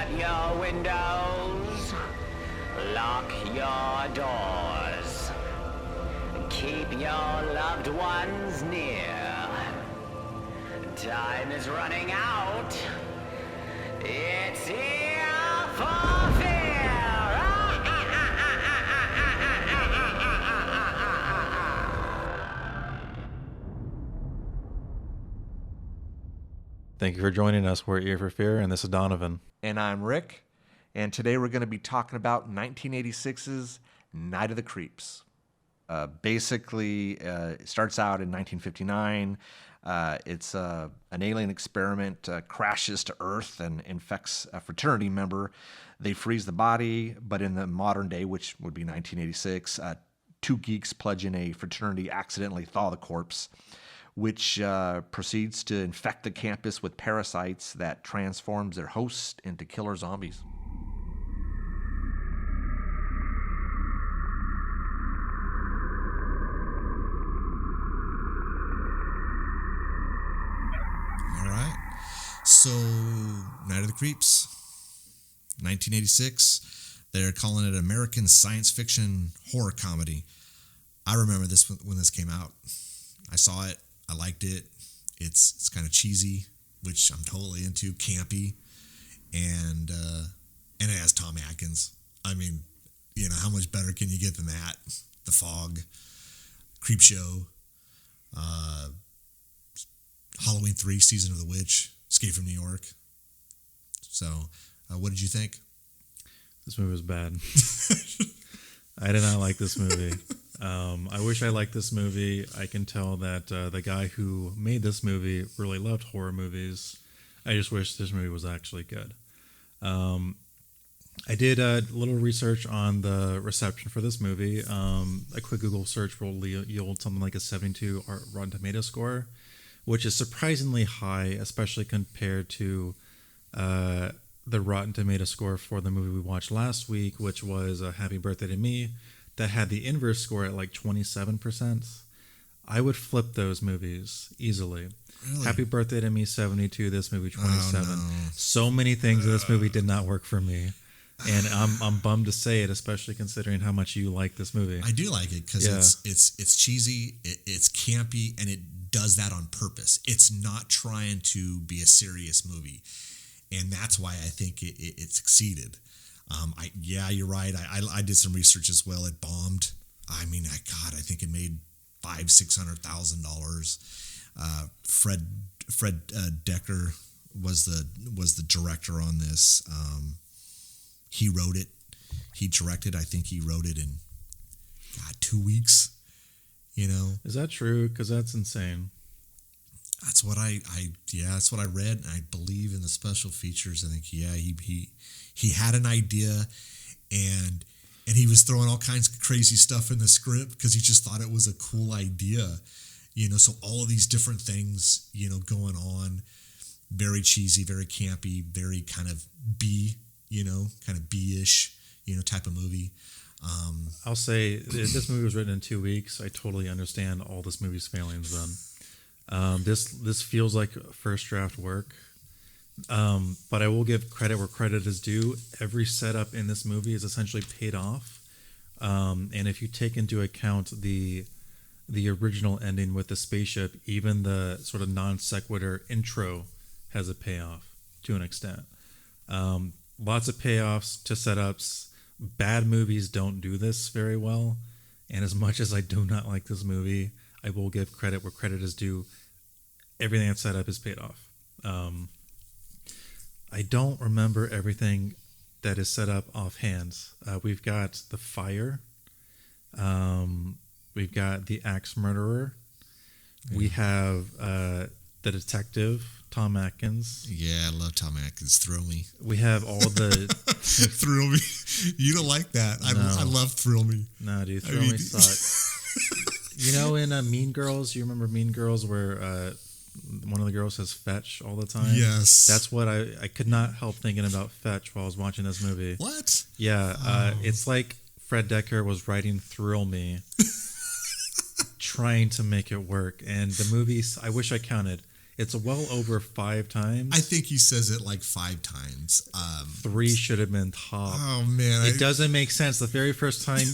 Shut your windows. Lock your doors. Keep your loved ones near. Time is running out. It's here for fear. Thank you for joining us. We're Ear for Fear, and this is Donovan. And I'm Rick, and today we're going to be talking about 1986's Night of the Creeps. Basically, it starts out in 1959. It's an alien experiment crashes to Earth and infects a fraternity member. They freeze the body, but in the modern day, which would be 1986, two geeks pledging a fraternity accidentally thaw the corpse, which proceeds to infect the campus with parasites that transforms their hosts into killer zombies. All right. So, Night of the Creeps, 1986. They're calling it American science fiction horror comedy. I remember this when this came out. I saw it. I liked it. It's kind of cheesy, which I'm totally into, campy, and it has Tom Atkins. I mean, you know, how much better can you get than that? The Fog, Creepshow, Halloween 3, Season of the Witch, Escape from New York. So, what did you think? This movie was bad. I did not like this movie. I wish I liked this movie. I can tell that the guy who made this movie really loved horror movies. I just wish this movie was actually good. I did a little research on the reception for this movie. A quick Google search will yield something like a 72 Rotten Tomato score, which is surprisingly high, especially compared to the Rotten Tomato score for the movie we watched last week, which was Happy Birthday to Me, that had the inverse score at like 27%. I would flip those movies easily. Really? Happy Birthday to Me, 72, this movie, 27. Oh, no. So many things in this movie did not work for me. And I'm bummed to say it, especially considering how much you like this movie. I do like it because it's cheesy, it's campy, and it does that on purpose. It's not trying to be a serious movie, and that's why I think it succeeded. You're right. I did some research as well. It bombed. I mean, I think it made $500,000-$600,000. Fred Decker was the director on this. He wrote it. He directed. I think he wrote it in 2 weeks. You know, is that true? Because that's insane. That's what that's what I read. And I believe in the special features. I think he had an idea, and he was throwing all kinds of crazy stuff in the script because he just thought it was a cool idea. You know, so all of these different things, you know, going on, very cheesy, very campy, very kind of kind of B-ish, you know, type of movie. I'll say if this movie was written in 2 weeks, I totally understand all this movie's failings then. This feels like first draft work. But I will give credit where credit is due. Every setup in this movie is essentially paid off. And if you take into account the original ending with the spaceship, even the sort of non sequitur intro has a payoff to an extent. Lots of payoffs to setups. Bad movies don't do this very well. And as much as I do not like this movie, I will give credit where credit is due. Everything that's set up is paid off. I don't remember everything that is set up offhand. We've got the fire. We've got the axe murderer. We have the detective, Tom Atkins. Yeah, I love Tom Atkins. Thrill Me. We have all the... Thrill Me. You don't like that. No. I love Thrill Me. No, dude. Thrill Me sucks. You know, in Mean Girls, you remember Mean Girls where one of the girls says fetch all the time? Yes. That's what I could not help thinking about fetch while I was watching this movie. What? Yeah. It's like Fred Decker was writing Thrill Me, trying to make it work. And the movie, I wish I counted. It's well over 5 times. I think he says it like 5 times. 3 should have been top. Oh man, It doesn't make sense. The very first time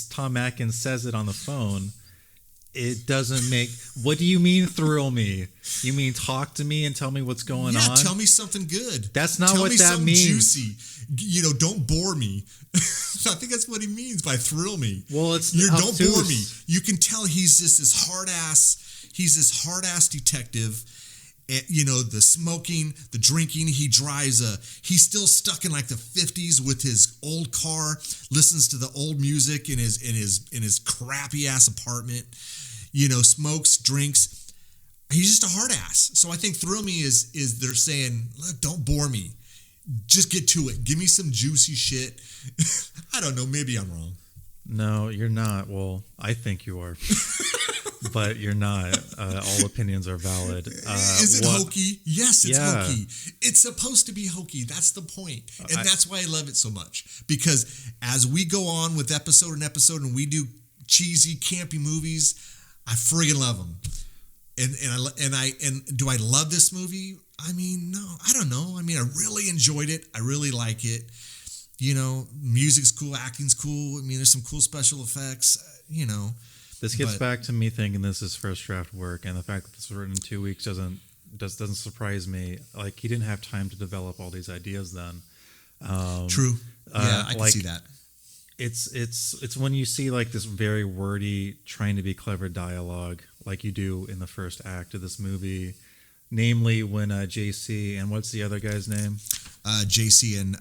Tom Atkins says it on the phone, it doesn't make. What do you mean thrill me? You mean talk to me and tell me what's going on? Tell me something good. That's not tell what me that something means. Juicy. Don't bore me. I think that's what he means by thrill me. Well, it's don't bore me. You can tell he's just this hard ass. He's this hard ass detective. And, the smoking, the drinking. He's still stuck in like the 50s with his old car. Listens to the old music in his crappy ass apartment. Smokes, drinks. He's just a hard ass. So I think thrill me is they're saying, look, don't bore me. Just get to it. Give me some juicy shit. I don't know. Maybe I'm wrong. No, you're not. Well, I think you are. But you're not. All opinions are valid. Is it hokey? Yes, it's Yeah. hokey. It's supposed to be hokey. That's the point. And that's why I love it so much. Because as we go on with episode and we do cheesy, campy movies, I friggin' love them. And do I love this movie? I mean, no, I don't know. I mean, I really enjoyed it. I really like it. Music's cool, acting's cool. I mean, there's some cool special effects, This gets back to me thinking this is first draft work, and the fact that this was written in 2 weeks doesn't surprise me. Like, he didn't have time to develop all these ideas then. True. Yeah, I can see that. It's when you see like this very wordy, trying to be clever dialogue, like you do in the first act of this movie. Namely, when JC and what's the other guy's name? JC and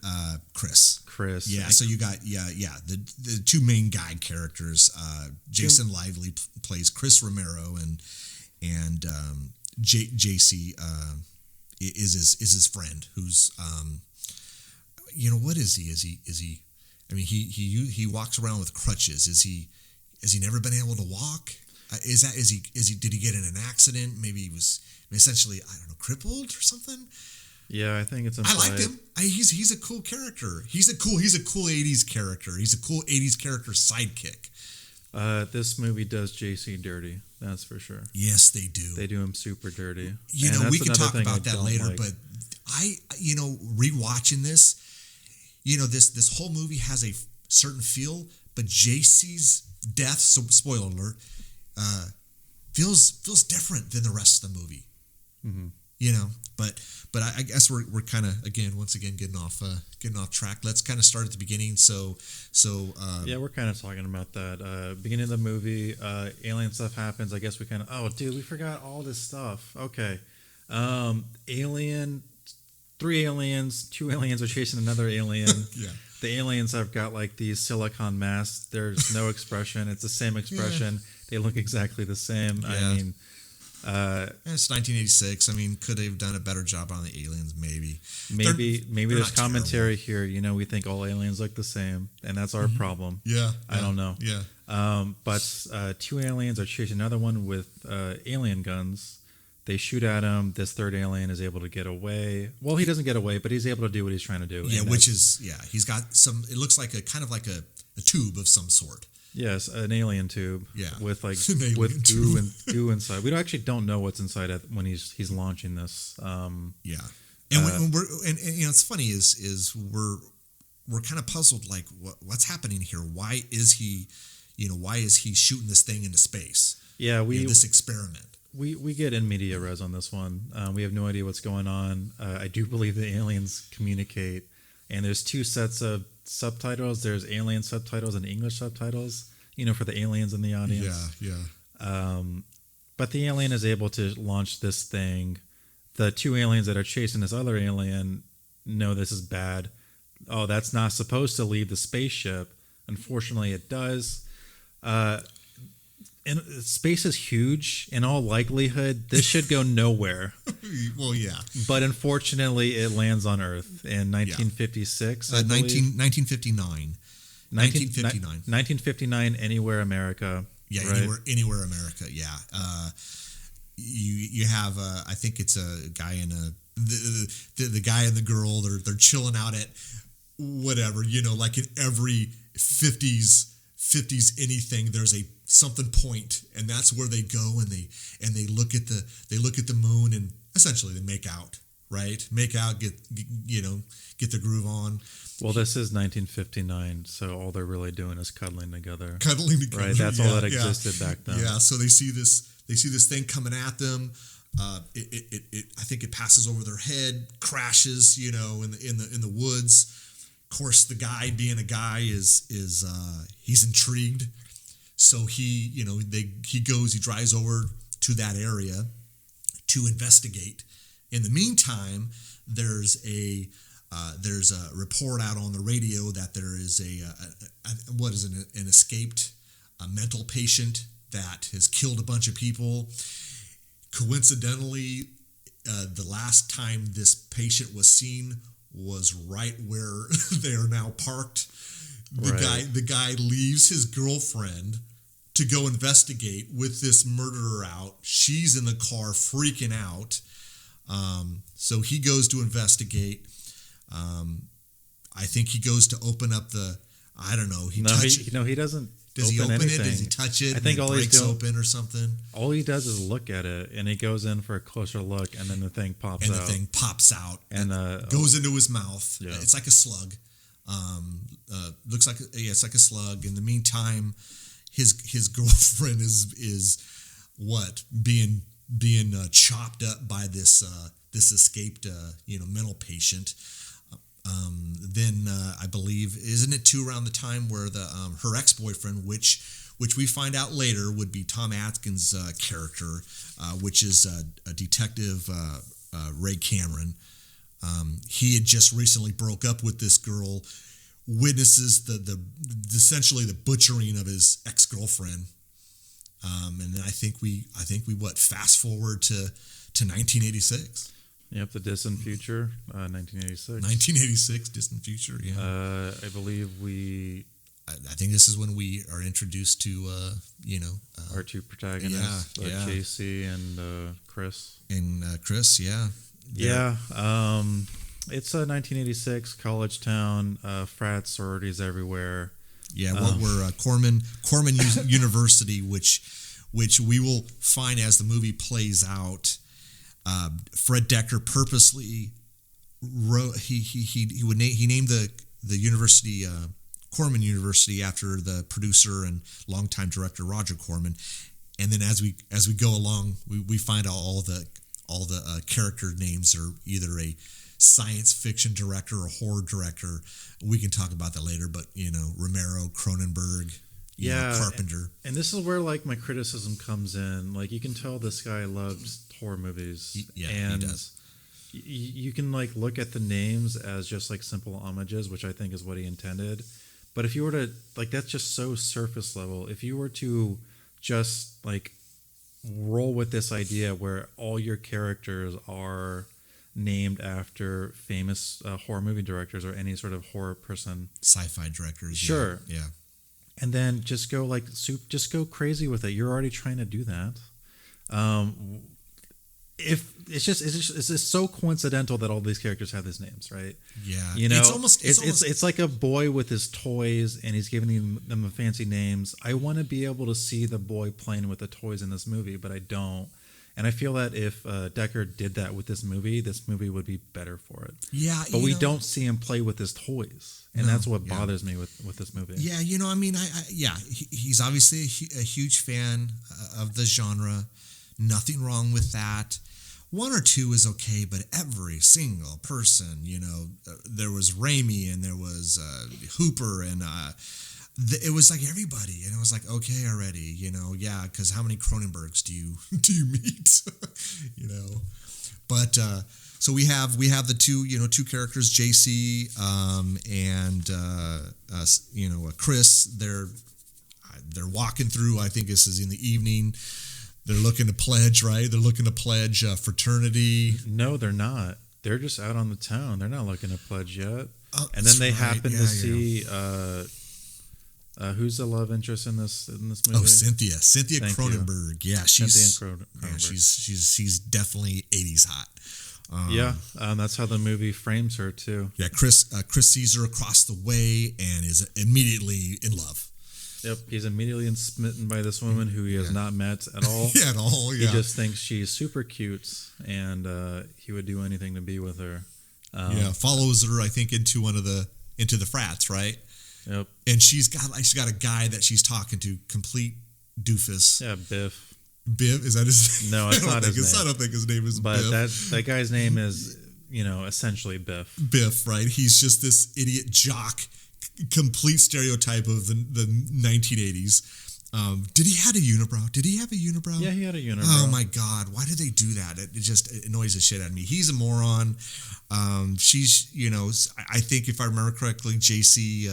Chris. Chris. Yeah. So you got the 2 main guide characters. Jason Lively plays Chris Romero, and JC is his friend. Who's what is he? Is he? I mean, he walks around with crutches. Has he never been able to walk? Did he get in an accident? Maybe he was essentially, I don't know, crippled or something. Yeah, I think it's implied. I liked him. He's a cool character. He's a cool 80s character. He's a cool 80s character sidekick. This movie does JC dirty. That's for sure. Yes, they do. They do him super dirty. We can talk about that later, but rewatching this, this whole movie has a certain feel, but JC's death, so spoiler alert, feels different than the rest of the movie. Mm-hmm. But I guess we're kind of once again getting off track. Let's kind of start at the beginning. So yeah, we're kind of talking about that beginning of the movie. Alien stuff happens. I guess we we forgot all this stuff. Okay, alien. 3 aliens, 2 aliens are chasing another alien. Yeah. The aliens have got like these silicon masks. There's no expression. It's the same expression. Yeah. They look exactly the same. Yeah. I mean, it's 1986. I mean, could they have done a better job on the aliens? Maybe there's commentary terrible. Here. We think all aliens look the same, and that's our problem. Yeah. I don't know. Yeah. But 2 aliens are chasing another one with alien guns. They shoot at him. This 3rd alien is able to get away. Well, he doesn't get away, but he's able to do what he's trying to do. Yeah, he's got some. It looks like a kind of like a tube of some sort. Yes, an alien tube. Yeah, with like with goo inside. We don't know what's inside it when he's launching this. Yeah, and it's funny is we're kind of puzzled, like what's happening here? Why is he shooting this thing into space? Yeah, this experiment. We get in media res on this one. We have no idea what's going on. I do believe the aliens communicate, and there's 2 sets of subtitles. There's alien subtitles and English subtitles, for the aliens in the audience. Yeah. But the alien is able to launch this thing. The 2 aliens that are chasing this other alien know this is bad. Oh, that's not supposed to leave the spaceship. Unfortunately, it does. And space is huge. In all likelihood, this should go nowhere. Well, yeah. But unfortunately, it lands on Earth in 1956. 1959. 1959, anywhere America. Yeah, right? anywhere America. Yeah. You have I think it's a guy and the guy and the girl. They're chilling out at whatever, like in every 50s anything. There's a something point, and that's where they go and they look at the moon, and essentially they make out, right? Make out, get the groove on. Well, this is 1959, so all they're really doing is cuddling together. Right? That's all that existed back then. Yeah. So they see this thing coming at them. I think it passes over their head, crashes, in the woods. Of course, the guy, being a guy, is he's intrigued. So he drives over to that area to investigate. In the meantime, there's a report out on the radio that there is an escaped mental patient that has killed a bunch of people. Coincidentally, the last time this patient was seen was right where they are now parked. The guy leaves his girlfriend to go investigate with this murderer out. She's in the car freaking out. So he goes to investigate. I think he goes to open up I don't know. He doesn't. Does he open anything. it? Does he touch it? I think all he's doing, open or something. All he does is look at it, and he goes in for a closer look, and then the thing pops out. And the thing pops out and goes into his mouth. Yeah. It's like a slug. Looks like it's like a slug. In the meantime, his girlfriend is being chopped up by this escaped mental patient. Then I believe, isn't it too around the time where her ex-boyfriend, which we find out later would be Tom Atkins' character, which is a detective Ray Cameron. He had just recently broke up with this girl, witnesses the essentially the butchering of his ex-girlfriend, and then I think we fast forward to 1986. Yep, the distant future, 1986. 1986, distant future. Yeah. I believe I think this is when we are introduced to our two protagonists, Casey and Chris. And Chris, yeah. Yeah. It's a 1986 college town, frats, sororities everywhere. Yeah, what we're Corman University, which we will find as the movie plays out. Fred Decker purposely wrote. He named the university Corman University after the producer and longtime director Roger Corman. And then as we go along, we find out all the character names are either a science fiction director or horror director. We can talk about that later, but Romero, Cronenberg, Carpenter. And this is where my criticism comes in. You can tell this guy loves horror movies. He does. You can look at the names as just simple homages, which I think is what he intended. But if you were to that's just so surface level. If you were to just roll with this idea where all your characters are named after famous horror movie directors or any sort of horror person, sci-fi directors, sure, yeah. And then just go just go crazy with it. You're already trying to do that. If it's just so coincidental that all these characters have these names, right? Yeah, it's like a boy with his toys and he's giving them fancy names. I want to be able to see the boy playing with the toys in this movie, but I don't. And I feel that if Decker did that with this movie would be better for it. Yeah, but we don't see him play with his toys, and that's what bothers me with this movie. Yeah, he's obviously a huge fan of the genre. Nothing wrong with that. One or two is okay, but every single person, there was Raimi and there was Hooper and it was everybody, and it was okay already, because how many Cronenbergs do you meet, But so we have the two characters, JC and Chris. They're walking through. I think this is in the evening. They're looking to pledge, right? They're looking to pledge fraternity. No, they're not. They're just out on the town. They're not looking to pledge yet. And then they happen to see who's the love interest in this movie? Oh, Cynthia Thank Cronenberg. You. Yeah, Cynthia Cronenberg. Yeah, she's definitely 80s hot. That's how the movie frames her too. Yeah, Chris sees her across the way and is immediately in love. Yep, he's immediately smitten by this woman who he has not met at all. Yeah, at all. Yeah. He just thinks she's super cute, and he would do anything to be with her. Follows her, I think, into the frats, right? Yep. And she's got a guy that she's talking to, complete doofus. Yeah, Biff. Biff, is that his? No, it's not his name. I don't think his name is But Biff. that guy's name is, essentially Biff. Biff, right? He's just this idiot jock, complete stereotype of the 1980s. Did he have a unibrow? Yeah, he had a unibrow. Oh my God, why did they do that? It annoys the shit out of me. He's a moron. She's, I think if I remember correctly, JC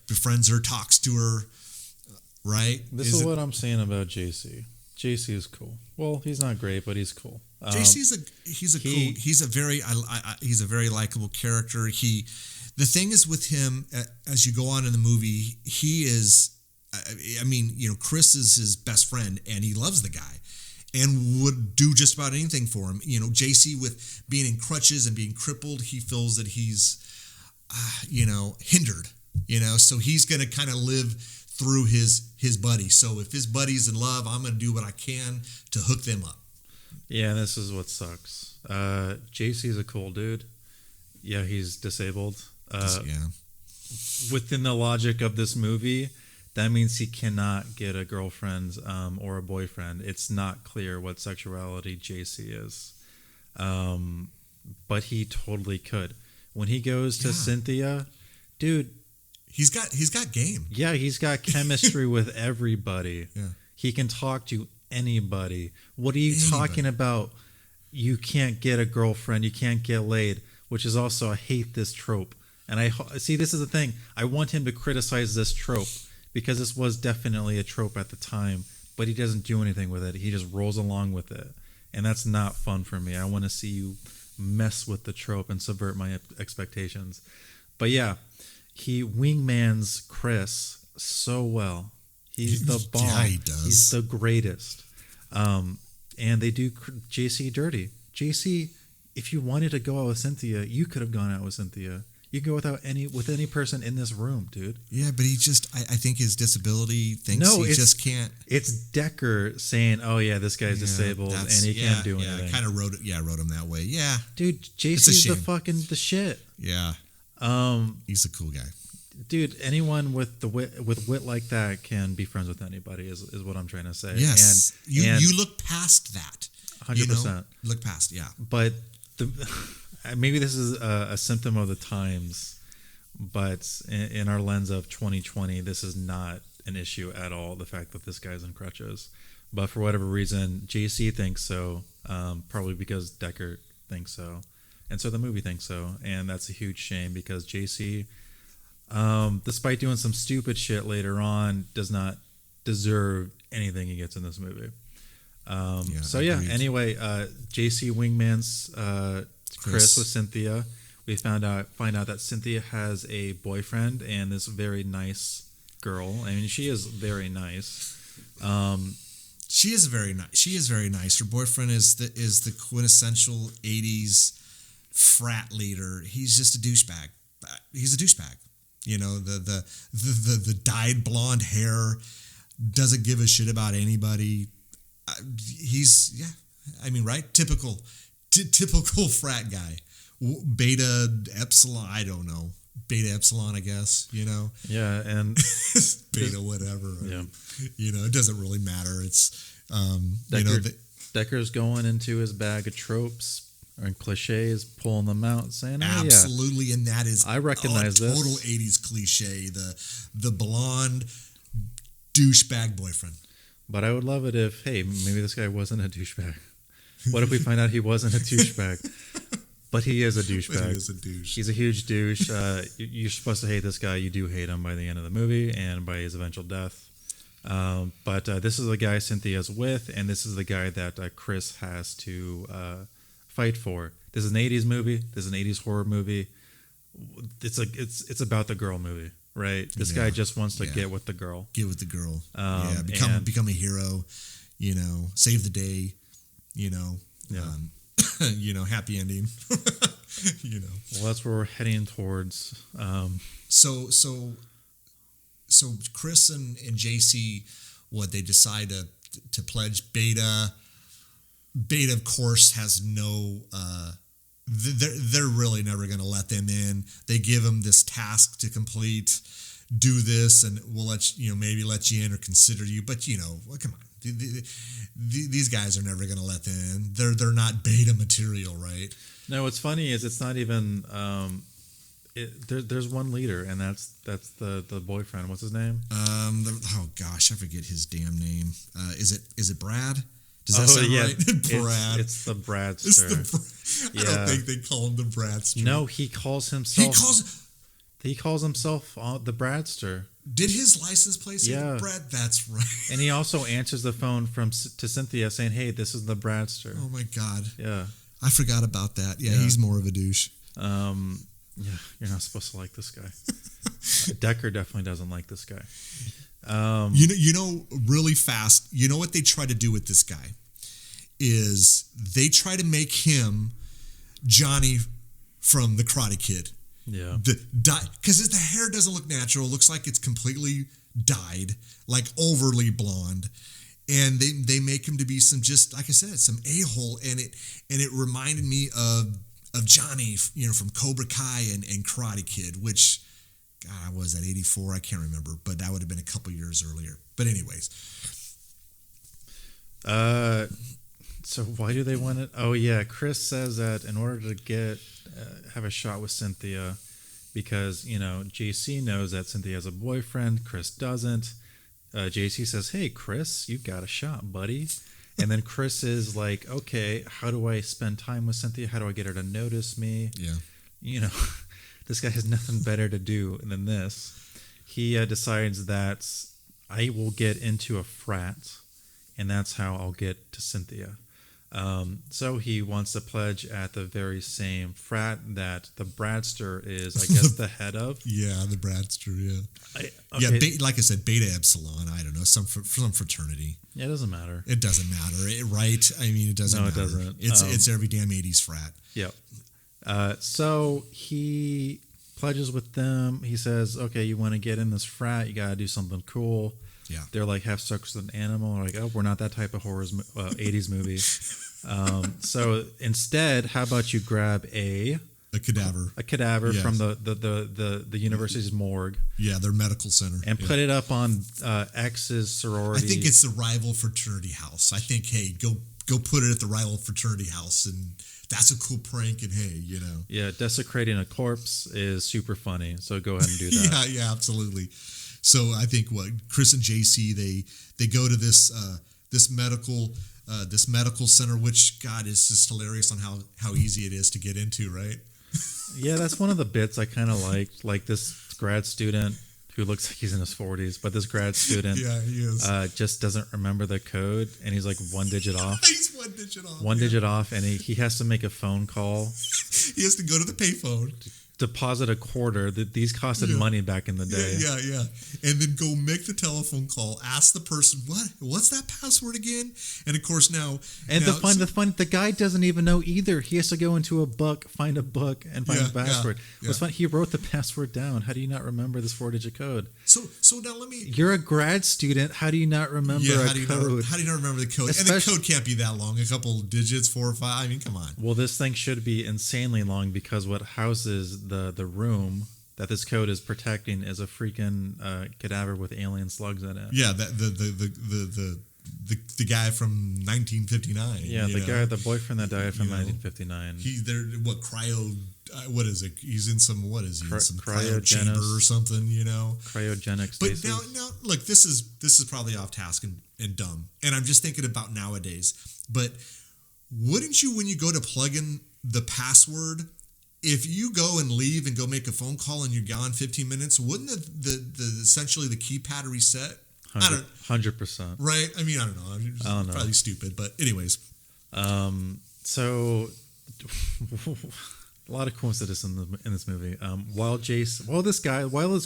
befriends her, talks to her, right? This is what I'm saying about JC. JC is cool. Well, he's not great, but he's cool. JC's he's a very likable character. The thing is with him, as you go on in the movie, he is, Chris is his best friend, and he loves the guy and would do just about anything for him. JC, with being in crutches and being crippled, he feels that he's, hindered, so he's going to kind of live through his buddy. So if his buddy's in love, I'm going to do what I can to hook them up. Yeah, this is what sucks. JC's a cool dude. Yeah, he's disabled. Within the logic of this movie, that means he cannot get a girlfriend or a boyfriend. It's not clear what sexuality JC is. But he totally could. When he goes to Cynthia, dude, he's got game. Yeah, he's got chemistry with everybody. Yeah. He can talk to anybody. What are you talking about? You can't get a girlfriend, you can't get laid, which is also, I hate this trope. And I see, this is the thing. I want him to criticize this trope because this was definitely a trope at the time, but he doesn't do anything with it. He just rolls along with it. And that's not fun for me. I want to see you mess with the trope and subvert my expectations. But yeah, he wingmans Chris so well. He's the bomb. Yeah, he does. He's the greatest. And they do JC dirty. JC, if you wanted to go out with Cynthia, you could have gone out with Cynthia. You can go with any person in this room, dude. Yeah, but he just, I think his disability thinks he just can't. It's Decker saying, "Oh yeah, this guy's disabled and he can't do anything." I kind of wrote him that way. Yeah, dude, JC's the shit. Yeah, he's a cool guy. Dude, anyone with wit like that can be friends with anybody. Is what I'm trying to say. Yes, and you look past that. 100%. Look past, yeah. But maybe this is a symptom of the times, but in our lens of 2020, this is not an issue at all, the fact that this guy's in crutches. But for whatever reason, JC thinks so, probably because Decker thinks so. And so the movie thinks so. And that's a huge shame because JC, despite doing some stupid shit later on, does not deserve anything he gets in this movie. Anyway, JC wingmans Chris with Cynthia. We find out that Cynthia has a boyfriend and this very nice girl. I mean, she is very nice. She is very nice. Her boyfriend is the quintessential 80s frat leader. He's just a douchebag. He's a douchebag. The dyed blonde hair, doesn't give a shit about anybody. Typical frat guy. Beta Epsilon, I don't know. Beta Epsilon, I guess, Yeah, and Beta whatever. Yeah. It doesn't really matter. It's Decker's going into his bag of tropes and cliches, pulling them out, saying, absolutely, and that is I recognize a total 80s cliche, the blonde douchebag boyfriend. But I would love it if, hey, maybe this guy wasn't a douchebag. What if we find out he wasn't a douchebag? But he is a douchebag. He is a douche. He's a huge douche. You're supposed to hate this guy. You do hate him by the end of the movie and by his eventual death. But this is the guy Cynthia's with, and this is the guy that Chris has to fight for. This is an 80s movie. This is an 80s horror movie. It's about the girl movie, right? This guy just wants to get with the girl. Get with the girl. Become a hero. Save the day. Happy ending. Well, that's where we're heading towards. So so Chris and JC, they decide to pledge. Beta, of course, has no. They're really never going to let them in. They give them this task to complete. Do this, and we'll maybe let you in or consider you. But come on, these guys are never going to let them in. They're not beta material, right? No, what's funny is it's not even. There's one leader, and that's the boyfriend. What's his name? Oh gosh, I forget his damn name. Is it Brad? Does that sound right? Brad. It's the Bradster. I don't think they call him the Bradster. No, he calls himself. He calls himself the Bradster. Did his license plate say Brad? That's right. And he also answers the phone to Cynthia saying, "Hey, this is the Bradster." Oh my God. Yeah. I forgot about that. Yeah, he's more of a douche. Yeah, you're not supposed to like this guy. Decker definitely doesn't like this guy. Really fast. You know what they try to do with this guy is they try to make him Johnny from the Karate Kid. Yeah. Because the hair doesn't look natural. It looks like it's completely dyed, like overly blonde. And they make him to be some, just like I said, some a-hole. And it reminded me of Johnny, from Cobra Kai and Karate Kid, which, God, was that 84? I can't remember, but that would have been a couple years earlier. But anyways. So why do they want it? Oh yeah, Chris says that in order to have a shot with Cynthia, because JC knows that Cynthia has a boyfriend, Chris doesn't. JC says, "Hey Chris, you got a shot, buddy." And then Chris is like, "Okay, how do I spend time with Cynthia? How do I get her to notice me?" Yeah. This guy has nothing better to do than this. He decides that I will get into a frat, and that's how I'll get to Cynthia. So he wants to pledge at the very same frat that the Bradster is, I guess, the head of. Yeah, the Bradster, yeah. Okay. Like I said, Beta Epsilon, I don't know, some fraternity. Yeah, it doesn't matter. It doesn't matter, right? I mean, it doesn't matter. No, it doesn't. It's every damn 80s frat. Yep. So he pledges with them. He says, "Okay, you want to get in this frat, you got to do something cool." Yeah. They're like, "Have sex with an animal." They're like, "Oh, we're not that type of 80s movie." So instead, how about you grab a cadaver yes. from the university's morgue. Yeah, their medical center. And put it up on X's sorority. I think it's the rival fraternity house. I think, hey, go put it at the rival fraternity house, and that's a cool prank, and hey, Yeah, desecrating a corpse is super funny, so go ahead and do that. yeah, absolutely. So I think Chris and JC, they go to this medical center, which, God, is just hilarious on how easy it is to get into, right? Yeah, that's one of the bits I kind of liked. Like this grad student who looks like he's in his 40s, but this grad student yeah, he is. Just doesn't remember the code, and he's like one digit off. He's one digit off. One digit off, and he has to make a phone call. He has to go to the payphone. Deposit a quarter. These costed money back in the day. Yeah. And then go make the telephone call. Ask the person, what's that password again? And of course the guy doesn't even know either. He has to go into a book, find a book, and find the password. What's fun? He wrote the password down. How do you not remember this 4-digit code? So now let me. You're a grad student. How do you not remember a code? How do you not remember the code? And the code can't be that long. A couple digits, 4 or 5. I mean, come on. Well, this thing should be insanely long because what houses the room that this code is protecting is a freaking cadaver with alien slugs in it. Yeah, the guy from 1959. Yeah, the boyfriend that died from 1959. He's there. What is it? He's in some. What is he? In some cryo chamber or something. Cryogenic stasis. But now, look, this is probably off task and dumb. And I'm just thinking about nowadays. But wouldn't you, when you go to plug in the password, if you go and leave and go make a phone call and you're gone 15 minutes, wouldn't the essentially the keypad reset? 100%. Right? I mean, I don't know. I don't know. Probably stupid, but anyways. So a lot of coincidence in this movie. While this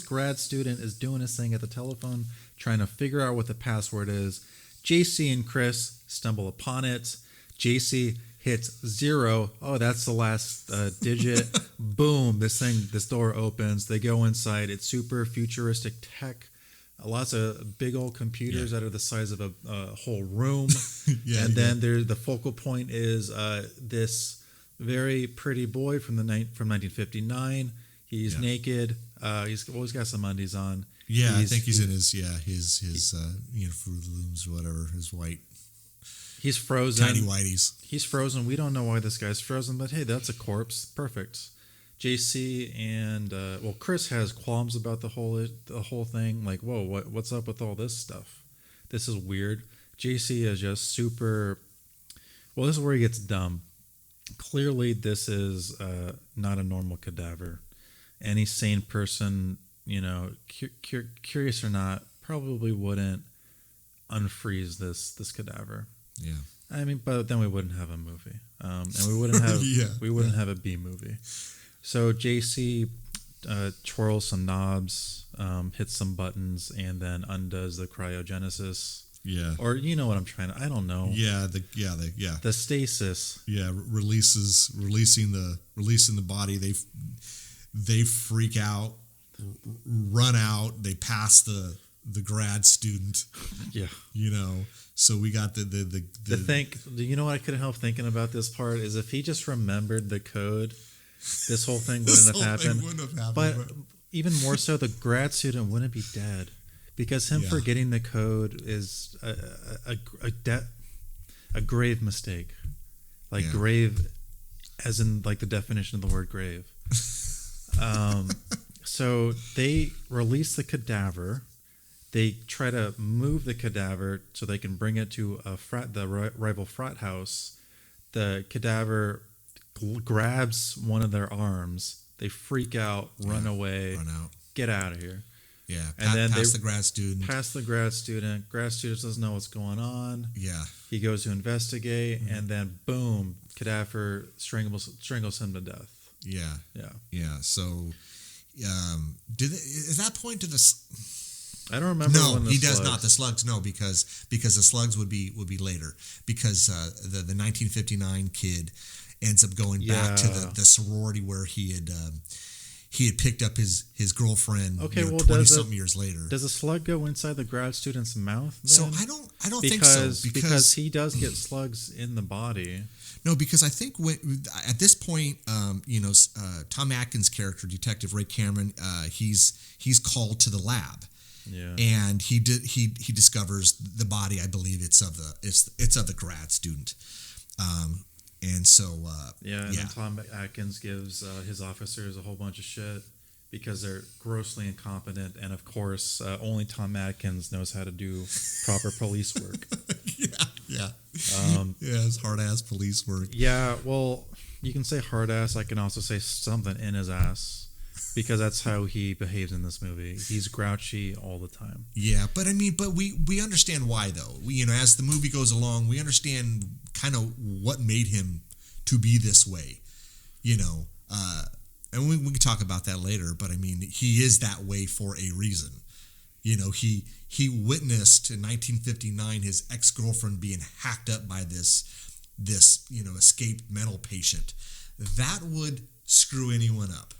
grad student is doing his thing at the telephone, trying to figure out what the password is, JC and Chris stumble upon it. JC hits 0. Oh, that's the last digit. Boom! This door opens. They go inside. It's super futuristic tech. lots of big old computers that are the size of a whole room. Yeah, and then the focal point is this very pretty boy from 1959. He's naked. He's always got some undies on. Yeah, I think he's in his Fruit Looms or whatever, his white. He's frozen. Tiny whiteys. He's frozen. We don't know why this guy's frozen, but hey, that's a corpse. Perfect. JC and Chris has qualms about the whole thing. Like, whoa, what's up with all this stuff? This is weird. JC is just super. Well, this is where he gets dumb. Clearly, this is not a normal cadaver. Any sane person, curious or not, probably wouldn't unfreeze this cadaver. Yeah. I mean, but then we wouldn't have a movie, and we wouldn't have have a B movie. So JC twirls some knobs, hits some buttons, and then undoes the cryogenesis. Yeah. Or you know what I'm trying to. I don't know. Yeah. The stasis. Yeah. Releasing the body. They freak out, run out. They pass the grad student. Yeah. So we got the thing. You know what I couldn't help thinking about this part is if he just remembered the code, this whole thing wouldn't have happened. But even more so, the grad student wouldn't be dead because him forgetting the code is a grave mistake, like grave, as in like the definition of the word grave. So they release the cadaver. They try to move the cadaver so they can bring it to the rival frat house. The cadaver grabs one of their arms. They freak out, run away, get out of here. Yeah, and then pass the grad student. Pass the grad student. Grad student doesn't know what's going on. Yeah. He goes to investigate, and then boom, cadaver strangles him to death. Yeah. Yeah. Yeah. So, at that point, I don't remember. No, when he does not. The slugs, no, because the slugs would be later, because the 1959 kid ends up going back to the sorority where he had picked up his girlfriend. Okay, 20-something years later. Does a slug go inside the grad student's mouth? Then? So I don't think so because he does get slugs in the body. No, because I think at this point, Tom Atkins' character, Detective Ray Cameron, he's called to the lab. Yeah. And he discovers the body. I believe it's of the grad student. And so then Tom Atkins gives his officers a whole bunch of shit because they're grossly incompetent, and of course only Tom Atkins knows how to do proper police work. Yeah. It's hard ass police work. Yeah, well, you can say hard ass. I can also say something in his ass. Because that's how he behaves in this movie. He's grouchy all the time. Yeah, but we understand why though. As the movie goes along, we understand kind of what made him to be this way. And we can talk about that later. But he is that way for a reason. He witnessed in 1959 his ex-girlfriend being hacked up by this escaped mental patient. That would screw anyone up.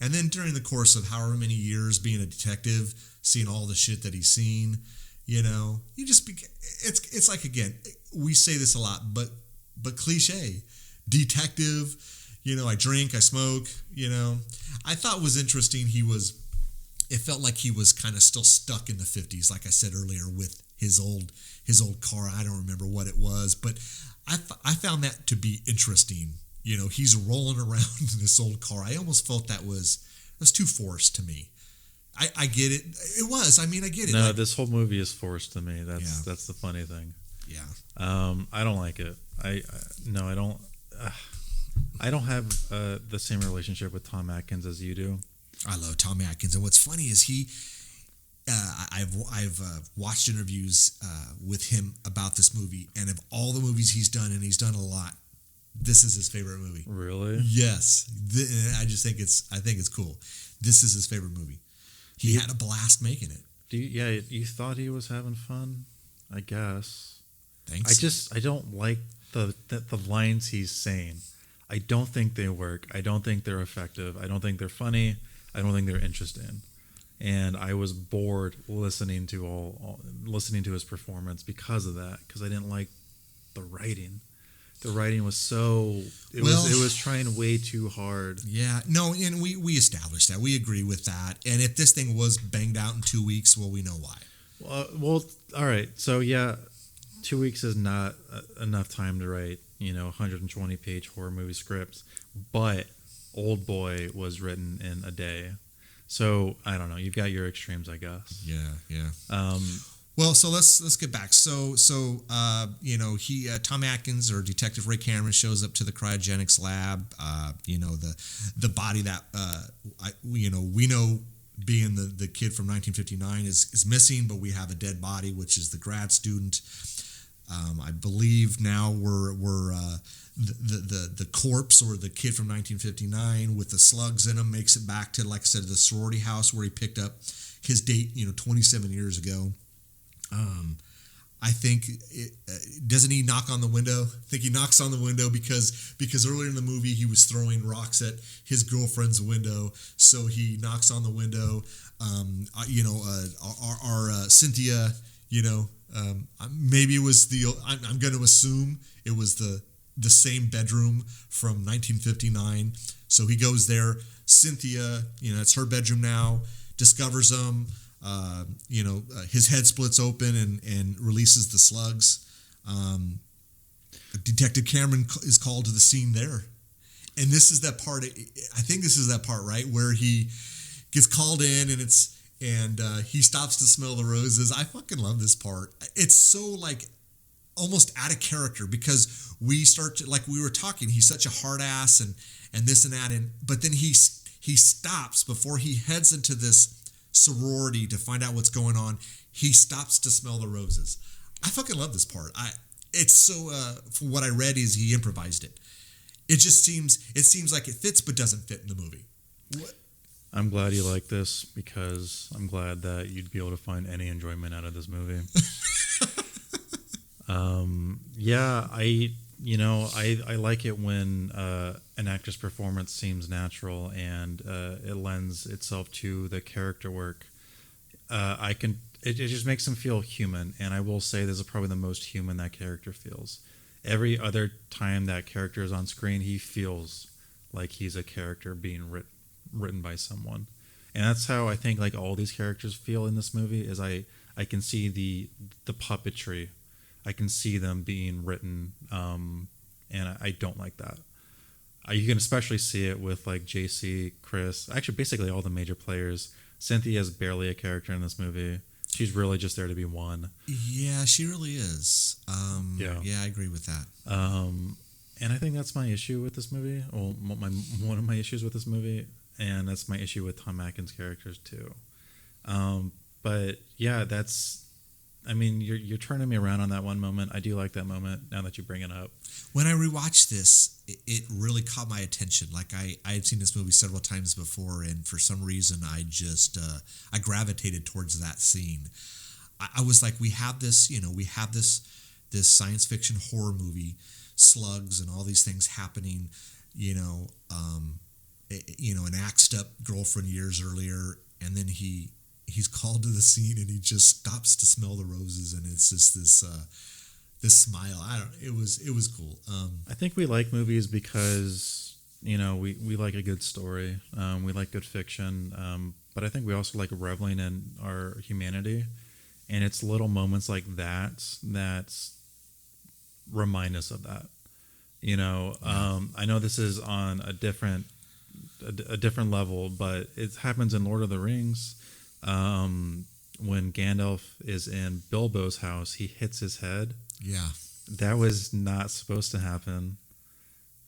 And then during the course of however many years being a detective, seeing all the shit that he's seen, you just it's like, again, we say this a lot, but cliche, detective, I drink, I smoke, I thought was interesting. It felt like he was kind of still stuck in the 50s, like I said earlier, with his old car. I don't remember what it was, but I found that to be interesting. He's rolling around in this old car. I almost felt that was too forced to me. I get it. It was. I get it. No, this whole movie is forced to me. That's the funny thing. Yeah. I don't like it. I don't. I don't have the same relationship with Tom Atkins as you do. I love Tom Atkins, and what's funny is I've watched interviews with him about this movie, and of all the movies he's done, and he's done a lot, this is his favorite movie. Really? Yes. I just think it's cool. This is his favorite movie. He had a blast making it. You thought he was having fun? I guess. Thanks. I don't like the lines he's saying. I don't think they work. I don't think they're effective. I don't think they're funny. I don't think they're interesting. and I was bored listening to listening to his performance because of that, because I didn't like the writing. The writing was it was trying way too hard. Yeah, no, and we established that. We agree with that. And if this thing was banged out in 2 weeks, well, we know why. Well, all right. So yeah, 2 weeks is not enough time to write 120-page horror movie scripts. But Old Boy was written in a day. So I don't know. You've got your extremes, I guess. Yeah. Well, so let's get back. So Tom Atkins or Detective Ray Cameron shows up to the cryogenics lab. The body that we know being the kid from 1959 is missing, but we have a dead body, which is the grad student. I believe now we're the corpse or the kid from 1959 with the slugs in him makes it back to, like I said, the sorority house where he picked up his date 27 years ago. I think doesn't he knock on the window? I think he knocks on the window because earlier in the movie he was throwing rocks at his girlfriend's window, so he knocks on the window. Our Cynthia, maybe it was I'm going to assume it was the same bedroom from 1959. So he goes there. Cynthia, it's her bedroom now. Discovers him. His head splits open and releases the slugs. Detective Cameron is called to the scene there. And this is that part, I think this is that part, right, where he gets called in and he stops to smell the roses. I fucking love this part. It's so like almost out of character because we start to, like we were talking, he's such a hard ass and this and that. But then he stops before he heads into this sorority to find out what's going on. He stops to smell the roses. I fucking love this part. It's so from what I read is he improvised it. It seems like it fits but doesn't fit in the movie. What? I'm glad you like this because I'm glad that you'd be able to find any enjoyment out of this movie. I like it when an actor's performance seems natural and it lends itself to the character work. It just makes him feel human, and I will say this is probably the most human that character feels. Every other time that character is on screen, he feels like he's a character being written by someone, and that's how I think like all these characters feel in this movie. Is I can see the puppetry. I can see them being written, and I don't like that. You can especially see it with like JC, Chris, actually basically all the major players. Cynthia is barely a character in this movie. She's really just there to be one. Yeah, she really is. Yeah, I agree with that. And I think that's my issue with this movie. Well, one of my issues with this movie, and that's my issue with Tom Atkins' characters too. But yeah, you're turning me around on that one moment. I do like that moment now that you bring it up. When I rewatched this, it really caught my attention. Like I had seen this movie several times before, and for some reason I just I gravitated towards that scene. I was like, we have this science fiction horror movie, slugs and all these things happening, an axed up girlfriend years earlier, and then he's called to the scene and he just stops to smell the roses, and it's just this smile. It was cool. I think we like movies because we like a good story. We like good fiction, but I think we also like reveling in our humanity, and it's little moments like that remind us of that. I know this is on a different level, but it happens in Lord of the Rings. When Gandalf is in Bilbo's house, he hits his head. Yeah, that was not supposed to happen.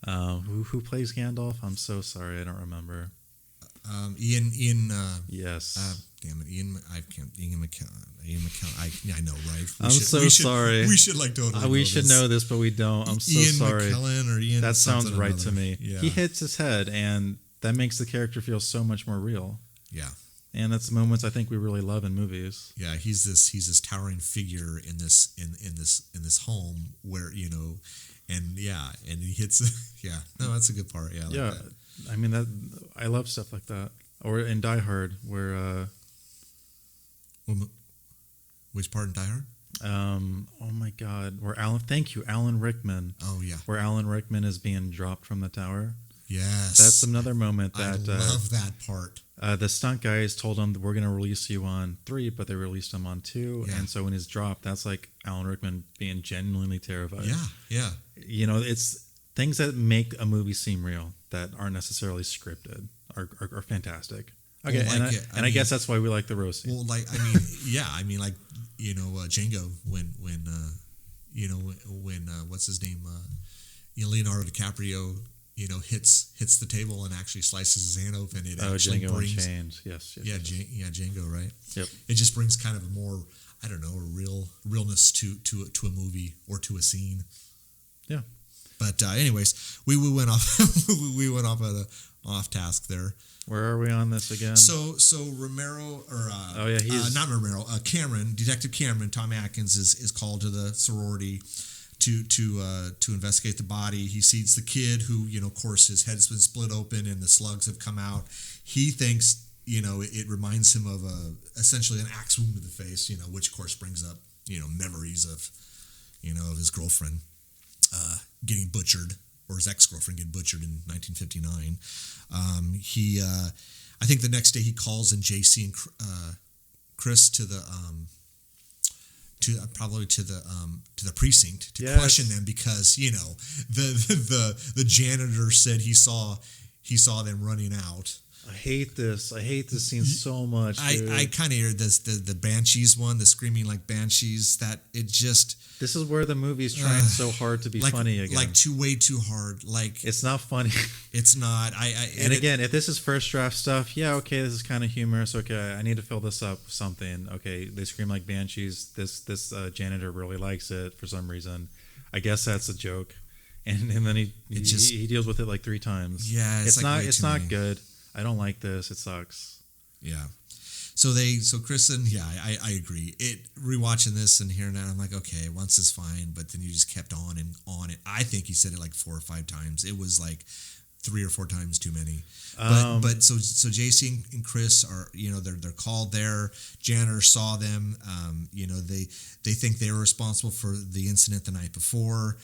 Who plays Gandalf? I'm so sorry, I don't remember. Ian. Yes. Damn it, Ian McKellen. I know, right? Sorry. We should like totally. We should know this, but we don't. I'm so sorry. Ian McKellen or Ian. That sounds right to me. Yeah. He hits his head, and that makes the character feel so much more real. Yeah. And that's the moments I think we really love in movies. Yeah, he's this towering figure in this home where and he hits. Yeah, no, that's a good part. Yeah, I mean that I love stuff like that. Or in Die Hard, where Which part in Die Hard? Oh my God, thank you, Alan Rickman. Oh yeah, Where Alan Rickman is being dropped from the tower. yes. That's another moment I that love that part. the stunt guys told him that we're going to release you on 3, but they released him on 2. Yeah. And so when he's dropped, that's like Alan Rickman being genuinely terrified. Yeah. You know, it's things that make a movie seem real that aren't necessarily scripted are fantastic. Okay, Well, I guess that's why we like the roasting. Well, like like Django when what's his name Leonardo DiCaprio hits the table and actually slices his hand open. It actually Django brings Unchained. Yes. Django, right? Yep. It just brings kind of a more, I don't know, a realness to a movie or to a scene. Yeah. But anyways, we went off off task there. Where are we on this again? So Romero he's not Romero. Cameron, Detective Cameron, Tom Atkins is called to the sorority to investigate the body. He sees the kid who, of course, his head's been split open and the slugs have come out. He thinks, it reminds him of essentially an axe wound to the face, which of course brings up, memories of his girlfriend getting butchered, or his ex-girlfriend getting butchered in 1959. I think the next day he calls in JC and Chris to the precinct to question them because the janitor said he saw them running out. I hate this scene so much. I kind of hear this the Banshees one, the screaming like Banshees. That it just. This is where the movie's trying so hard to be funny again. Like way too hard. Like it's not funny. It's not. If this is first draft stuff, yeah, okay, this is kind of humorous. Okay, I need to fill this up with something. Okay, they scream like Banshees. This janitor really likes it for some reason. I guess that's a joke, and then he deals with it like 3 times. Yeah, it's not good. I don't like this. It sucks. Yeah. So Chris and I agree. Rewatching this and hearing that, I'm like, okay, once is fine, but then you just kept on and on it. I think he said it like 4 or 5 times. It was like 3 or 4 times too many. But so JC and Chris are, they're called there. Janitor saw them. They think they were responsible for the incident the night before.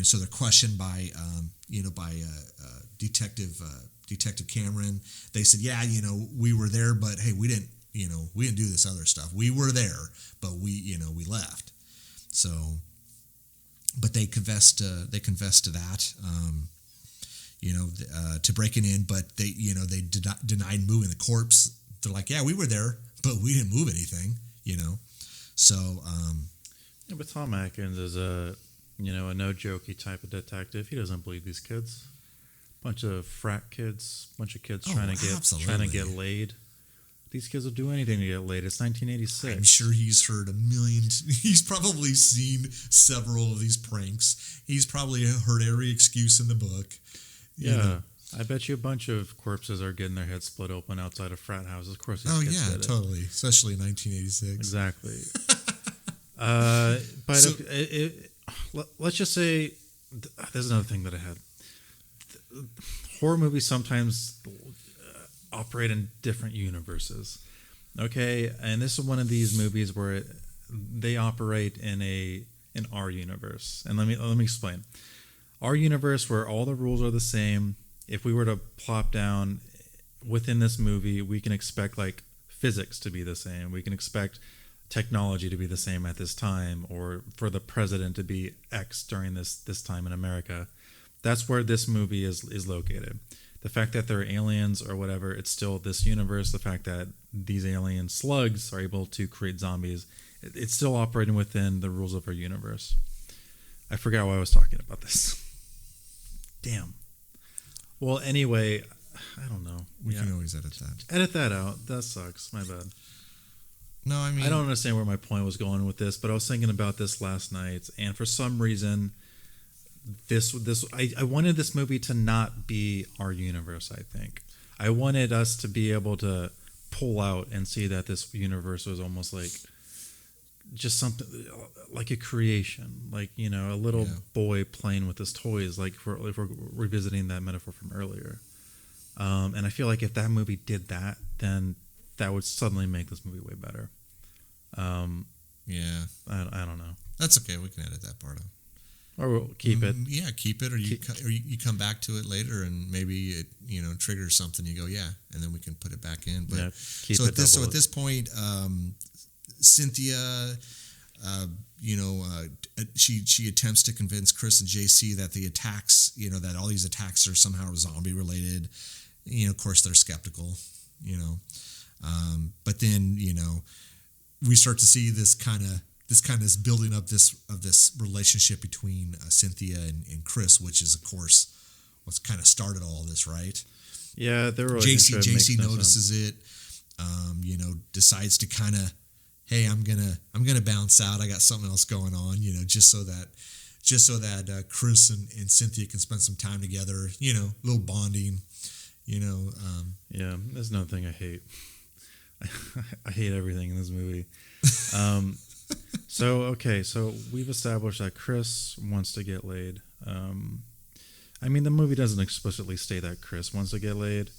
So they're questioned by Detective Cameron. They said, we were there, but hey, we didn't do this other stuff. We were there, but we left. So, but they confessed to that, to breaking in, but they denied moving the corpse. They're like, yeah, we were there, but we didn't move anything, So, yeah, but Tom Atkins is a no jokey type of detective. He doesn't believe these kids. Bunch of frat kids, trying to get laid. These kids will do anything to get laid. It's 1986. I'm sure he's heard a million. He's probably seen several of these pranks. He's probably heard every excuse in the book. Yeah, I bet you a bunch of corpses are getting their heads split open outside of frat houses. Of course, these kids did it. Totally, especially in 1986. Exactly. Let's just say there's another thing that I had. Horror movies sometimes operate in different universes. Okay, and this is one of these movies where they operate in our universe. And let me explain. Our universe, where all the rules are the same. If we were to plop down within this movie, we can expect like physics to be the same. We can expect technology to be the same at this time, or for the president to be X during this time in America. That's where this movie is located. The fact that they're aliens or whatever, it's still this universe. The fact that these alien slugs are able to create zombies, it's still operating within the rules of our universe. I forgot why I was talking about this. Damn. Well, anyway, I don't know. We can always edit that. Edit that out. That sucks. My bad. No, I mean, I don't understand where my point was going with this, but I was thinking about this last night, and for some reason, I wanted this movie to not be our universe. I think I wanted us to be able to pull out and see that this universe was almost like just something like a creation, like a little boy playing with his toys, like if we're revisiting that metaphor from earlier. And I feel like if that movie did that, then that would suddenly make this movie way better. Yeah, I don't know. that's okay. We can edit that part out. Or we'll keep it. Yeah, keep it, or you come back to it later, and maybe it triggers something. You go, yeah, and then we can put it back in. But Yeah, keep so it at this double. point, Cynthia, she attempts to convince Chris and JC that the attacks, that all these attacks are somehow zombie related. Of course they're skeptical. But then we start to see this kind of building up this relationship between Cynthia and Chris, which is of course what's kind of started all this, right? Yeah, their relationship makes JC no notices sense. it, decides to kind of, hey, I'm gonna bounce out. I got something else going on, just so that Chris and Cynthia can spend some time together, a little bonding, Yeah, there's another thing I hate. I hate everything in this movie. So we've established that Chris wants to get laid. I mean, the movie doesn't explicitly state that Chris wants to get laid.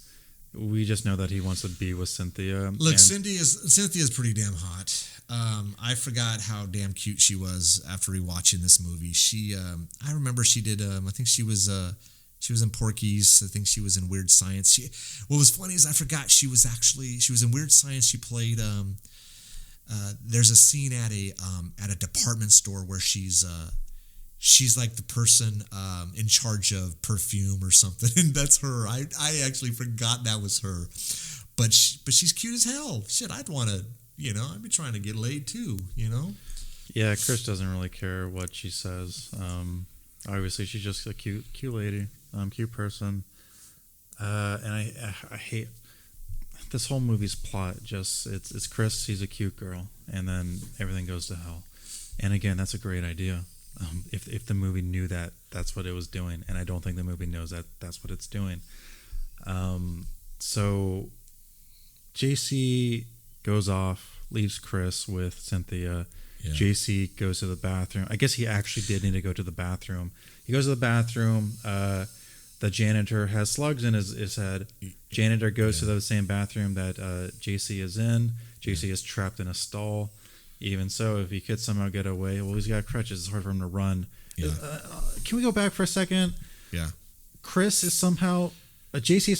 We just know that he wants to be with Cynthia. Look, Cynthia's pretty damn hot. I forgot how damn cute she was after rewatching this movie. I remember she did. I think she was in Porky's. I think she was in Weird Science. What was funny is I forgot she was in Weird Science. She played. There's a scene at a department store where she's like the person in charge of perfume or something, and that's her. I actually forgot that was her, but she's cute as hell. Shit, I'd want to, I'd be trying to get laid too, Yeah, Chris doesn't really care what she says. Obviously, she's just a cute lady, cute person, and I hate this whole movie's plot. Just it's Chris. He's a cute girl, and then everything goes to hell. And again, that's a great idea. If the movie knew that that's what it was doing, and I don't think the movie knows that that's what it's doing. So JC goes off, leaves Chris with Cynthia. Yeah. JC goes to the bathroom. I guess he actually did need to go to the bathroom. He goes to the bathroom. The janitor has slugs in his head. Janitor goes to the same bathroom that JC is in. JC is trapped in a stall. Even so, if he could somehow get away, well, he's got crutches. It's hard for him to run. Yeah. Can we go back for a second? Yeah. JC is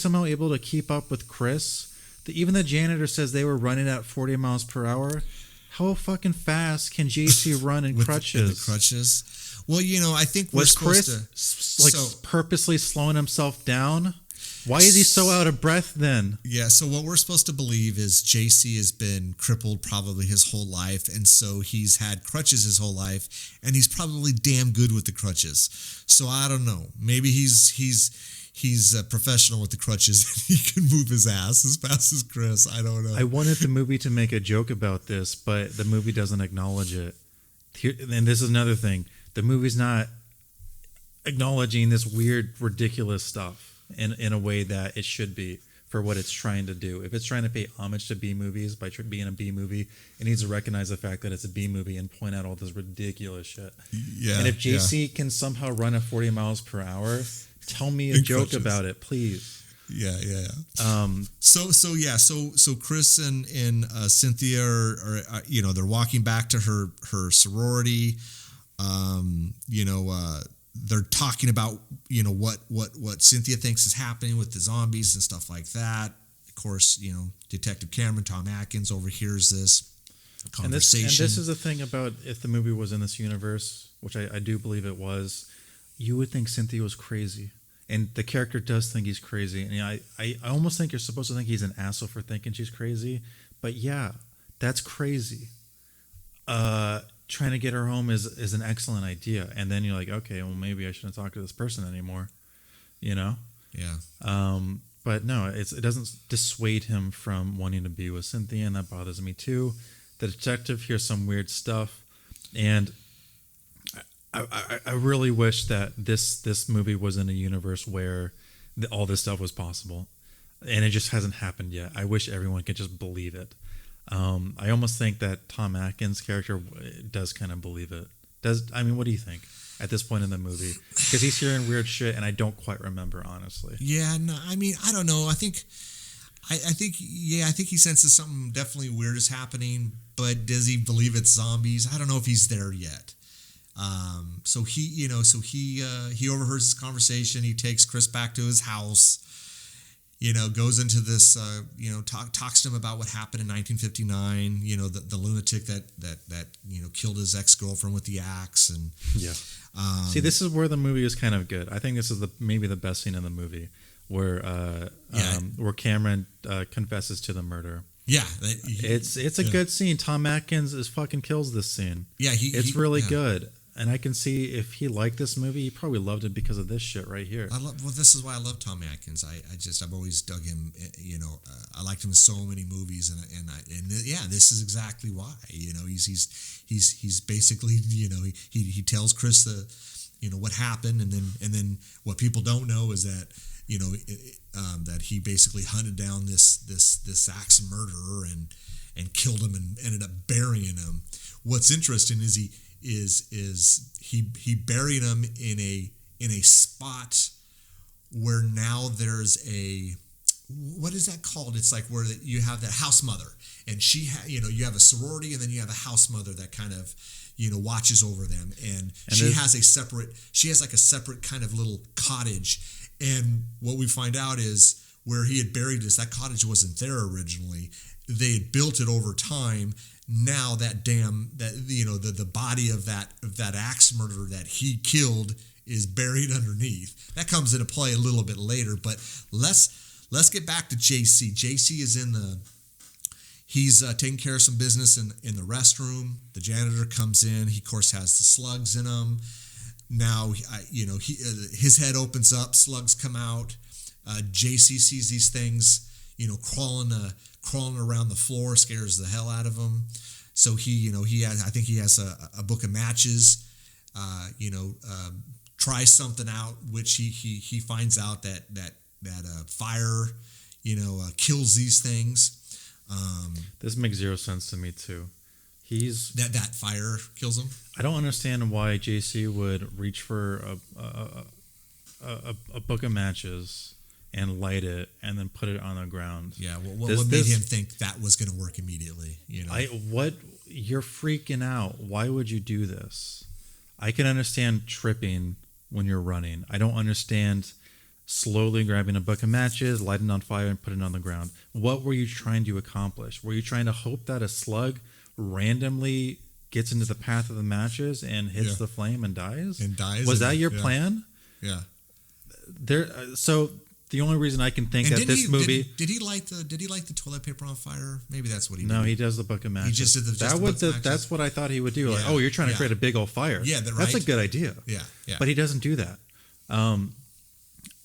somehow able to keep up with Chris. Even the janitor says they were running at 40 miles per hour. How fucking fast can JC run in crutches? In the crutches. Well, I think we're Was supposed Chris purposely slowing himself down? Why is he so out of breath then? Yeah, so what we're supposed to believe is JC has been crippled probably his whole life, and so he's had crutches his whole life, and he's probably damn good with the crutches. So I don't know. Maybe he's a professional with the crutches. He can move his ass as fast as Chris. I don't know. I wanted the movie to make a joke about this, but the movie doesn't acknowledge it. And this is another thing. The movie's not acknowledging this weird, ridiculous stuff in a way that it should be for what it's trying to do. If it's trying to pay homage to B movies by being a B movie, it needs to recognize the fact that it's a B movie and point out all this ridiculous shit. Yeah. And if JC can somehow run at 40 miles per hour, tell me a joke about it, please. Yeah. So Chris and Cynthia are they're walking back to her sorority. They're talking about what Cynthia thinks is happening with the zombies and stuff like that. Of course, Detective Cameron, Tom Atkins, overhears this conversation. And this is the thing about if the movie was in this universe, which I do believe it was, you would think Cynthia was crazy. And the character does think he's crazy. And I almost think you're supposed to think he's an asshole for thinking she's crazy. But yeah, that's crazy. Trying to get her home is an excellent idea. And then you're like, okay, well, maybe I shouldn't talk to this person anymore. Yeah. But no, it doesn't dissuade him from wanting to be with Cynthia, and that bothers me too. The detective hears some weird stuff, and I really wish that this movie was in a universe where all this stuff was possible, and it just hasn't happened yet. I wish everyone could just believe it. I almost think that Tom Atkins' character does kind of believe it. What do you think at this point in the movie? Because he's hearing weird shit, and I don't quite remember, honestly. Yeah, no, I don't know. I think I think he senses something definitely weird is happening, but does he believe it's zombies? I don't know if he's there yet. So he overhears this conversation. He takes Chris back to his house. Goes into this, talks to him about what happened in 1959. The lunatic that killed his ex-girlfriend with the axe. And yeah. See, this is where the movie is kind of good. I think this is maybe the best scene in the movie, where Cameron confesses to the murder. Yeah, it's a good scene. Tom Atkins fucking kills this scene. Yeah, it's really good. And I can see if he liked this movie, he probably loved it because of this shit right here. This is why I love Tom Atkins. I've always dug him. I liked him in so many movies, and this is exactly why. He's basically he tells Chris what happened, and then what people don't know is that that he basically hunted down this axe murderer and killed him and ended up burying him. What's interesting is he buried him in a spot where now there's what is that called? It's like where you have that house mother, and she you have a sorority, and then you have a house mother that kind of watches over them, and she has a separate kind of little cottage. And what we find out is where he had buried this, that cottage wasn't there originally. They had built it over time. Now the body of that axe murderer that he killed is buried underneath. That comes into play a little bit later, but let's get back to JC. JC is he's taking care of some business in the restroom. The janitor comes in. He of course has the slugs in him. Now his head opens up. Slugs come out. JC sees these things crawling around the floor, scares the hell out of him. So he has a book of matches, tries something out, which he finds out that fire, kills these things. This makes zero sense to me too. That fire kills him. I don't understand why JC would reach for a book of matches and light it and then put it on the ground. Yeah, what made him think that was going to work immediately? You're freaking out. Why would you do this? I can understand tripping when you're running. I don't understand slowly grabbing a book of matches, lighting it on fire, and putting it on the ground. What were you trying to accomplish? Were you trying to hope that a slug randomly gets into the path of the matches and hits the flame and dies? Was that your plan? Yeah. So the only reason I can think that this movie did he light the toilet paper on fire? Maybe that's what he did. No, he does the buck of matches. He just did that's what I thought he would do. Like, you're trying to create a big old fire. Yeah, that's a good idea. Yeah. But he doesn't do that.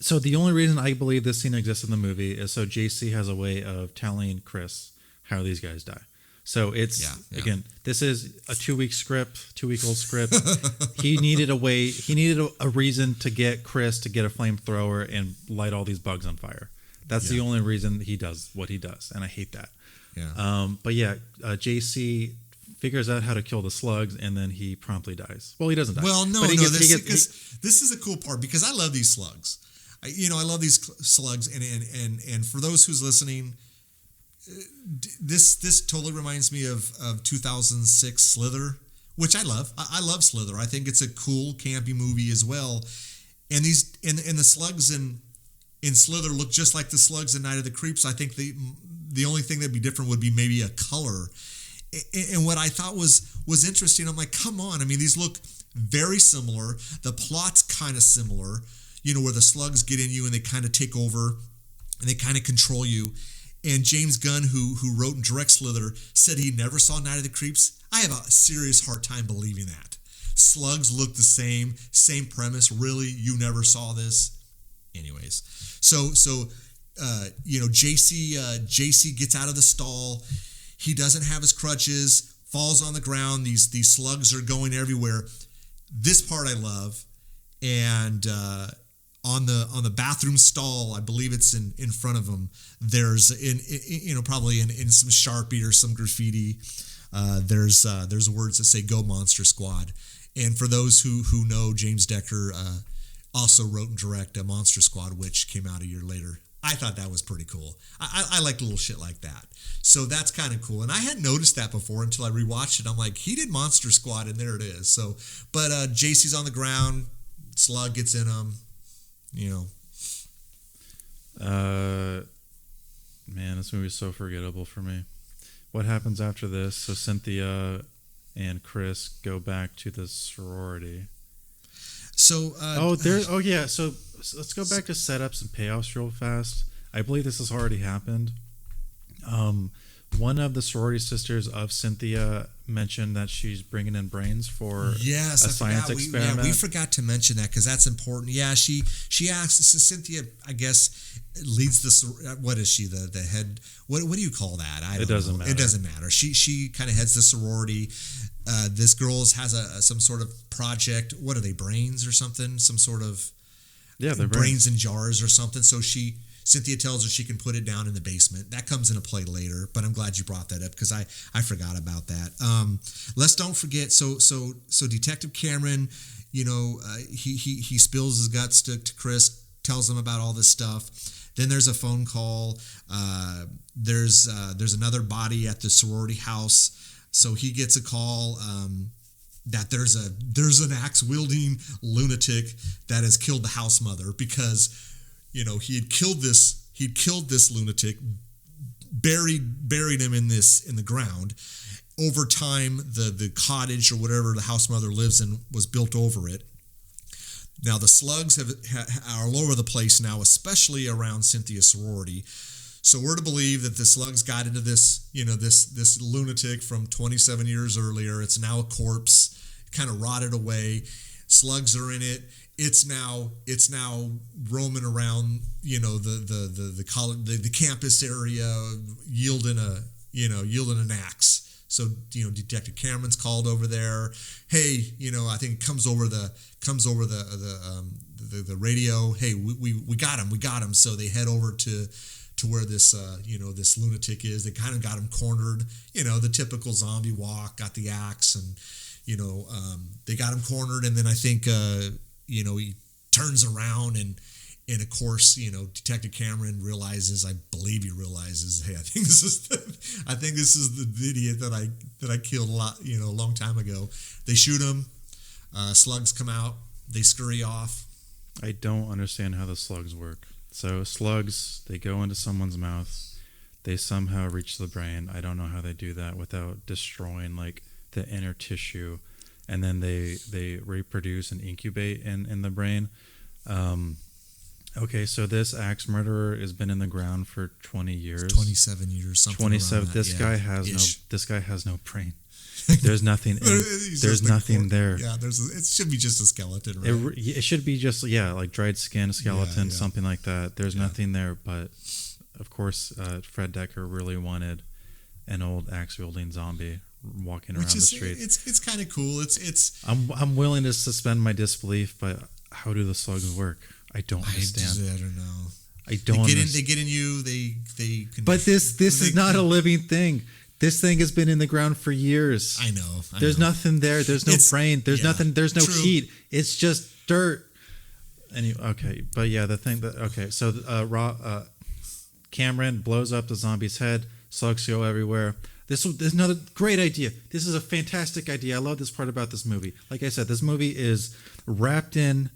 So the only reason I believe this scene exists in the movie is so JC has a way of telling Chris how these guys die. So it's again, this is a 2-week-old script. He needed a reason to get Chris to get a flamethrower and light all these bugs on fire. That's the only reason he does what he does, and I hate that. Yeah. JC figures out how to kill the slugs, and then he promptly dies. Well, he doesn't die. Well, this is a cool part because I love these slugs. I love these slugs, and for those who's listening, this totally reminds me of 2006 Slither, which I love. I love Slither. I think it's a cool campy movie as well. And the slugs in Slither look just like the slugs in Night of the Creeps. I think the only thing that'd be different would be maybe a color. And what I thought was interesting, I'm like, come on. I mean, these look very similar. The plot's kind of similar, where the slugs get in you and they kind of take over and they kind of control you. And James Gunn, who wrote and directs Slither, said he never saw Night of the Creeps. I have a serious hard time believing that. Slugs look the same premise. Really, you never saw this? Anyways, so JC gets out of the stall. He doesn't have his crutches, falls on the ground. These slugs are going everywhere. This part I love. And on the bathroom stall, I believe it's in front of him. There's probably in some Sharpie or some graffiti. There's words that say "Go Monster Squad." And for those who know, James Decker also wrote and directed Monster Squad, which came out a year later. I thought that was pretty cool. I like little shit like that. So that's kind of cool. And I hadn't noticed that before until I rewatched it. I'm like, he did Monster Squad, and there it is. So, but JC's on the ground. Slug gets in him. Man, this movie is so forgettable for me. What happens after this? So Cynthia and Chris go back to the sorority. So So let's go back to setups and payoffs real fast. I believe this has already happened. One of the sorority sisters of Cynthia mentioned that she's bringing in brains for a science experiment. We forgot to mention that because that's important. Yeah, she asks. So Cynthia, I guess, leads the. What is she? The head. What do you call that? It doesn't matter. It doesn't matter. She kind of heads the sorority. This girl has some sort of project. What are they? Brains or something? Some sort of they're brains in jars or something. So Cynthia tells her she can put it down in the basement. That comes into play later, but I'm glad you brought that up because I forgot about that. Let's don't forget. So Detective Cameron, he spills his guts to Chris, tells him about all this stuff. Then there's a phone call. There's another body at the sorority house. So he gets a call that there's an axe wielding lunatic that has killed the house mother because. He'd killed this lunatic, buried him in the ground. Over time, the cottage or whatever the house mother lives in was built over it. Now the slugs are all over the place now, especially around Cynthia's sorority. So we're to believe that the slugs got into this, this lunatic from 27 years earlier. It's now a corpse, kind of rotted away. Slugs are in it. It's now roaming around, the campus area, yielding an axe. So Detective Cameron's called over there. Hey, I think it comes over the radio. Hey, we got him. So they head over to where this this lunatic is. They kind of got him cornered. The typical zombie walk. Got the axe and. They got him cornered, and then I think, he turns around and of course, Detective Cameron I believe he realizes, hey, I think this is the idiot that I killed a long time ago. They shoot him. Slugs come out. They scurry off. I don't understand how the slugs work. So slugs, they go into someone's mouth. They somehow reach the brain. I don't know how they do that without destroying the inner tissue, and then they reproduce and incubate in the brain. Okay, so this axe murderer has been in the ground for 20 years. 27 years, something 27. This guy has no brain. There's nothing. There's nothing there. Yeah, it should be just a skeleton, right? It should be just like dried skin, skeleton, something like that. There's nothing there, but of course, Fred Decker really wanted an old axe wielding zombie walking around the street. It's kind of cool. I'm willing to suspend my disbelief, but how do the slugs work? I don't understand. I don't know. I don't understand. They get in you. They. But this is not a living thing. This thing has been in the ground for years. I know. There's nothing there. There's no brain. There's nothing. There's no heat. It's just dirt. Okay, but yeah, the thing that so Cameron blows up the zombie's head. Slugs go everywhere. This is another great idea. This is a fantastic idea. I love this part about this movie. Like I said, this movie is wrapped in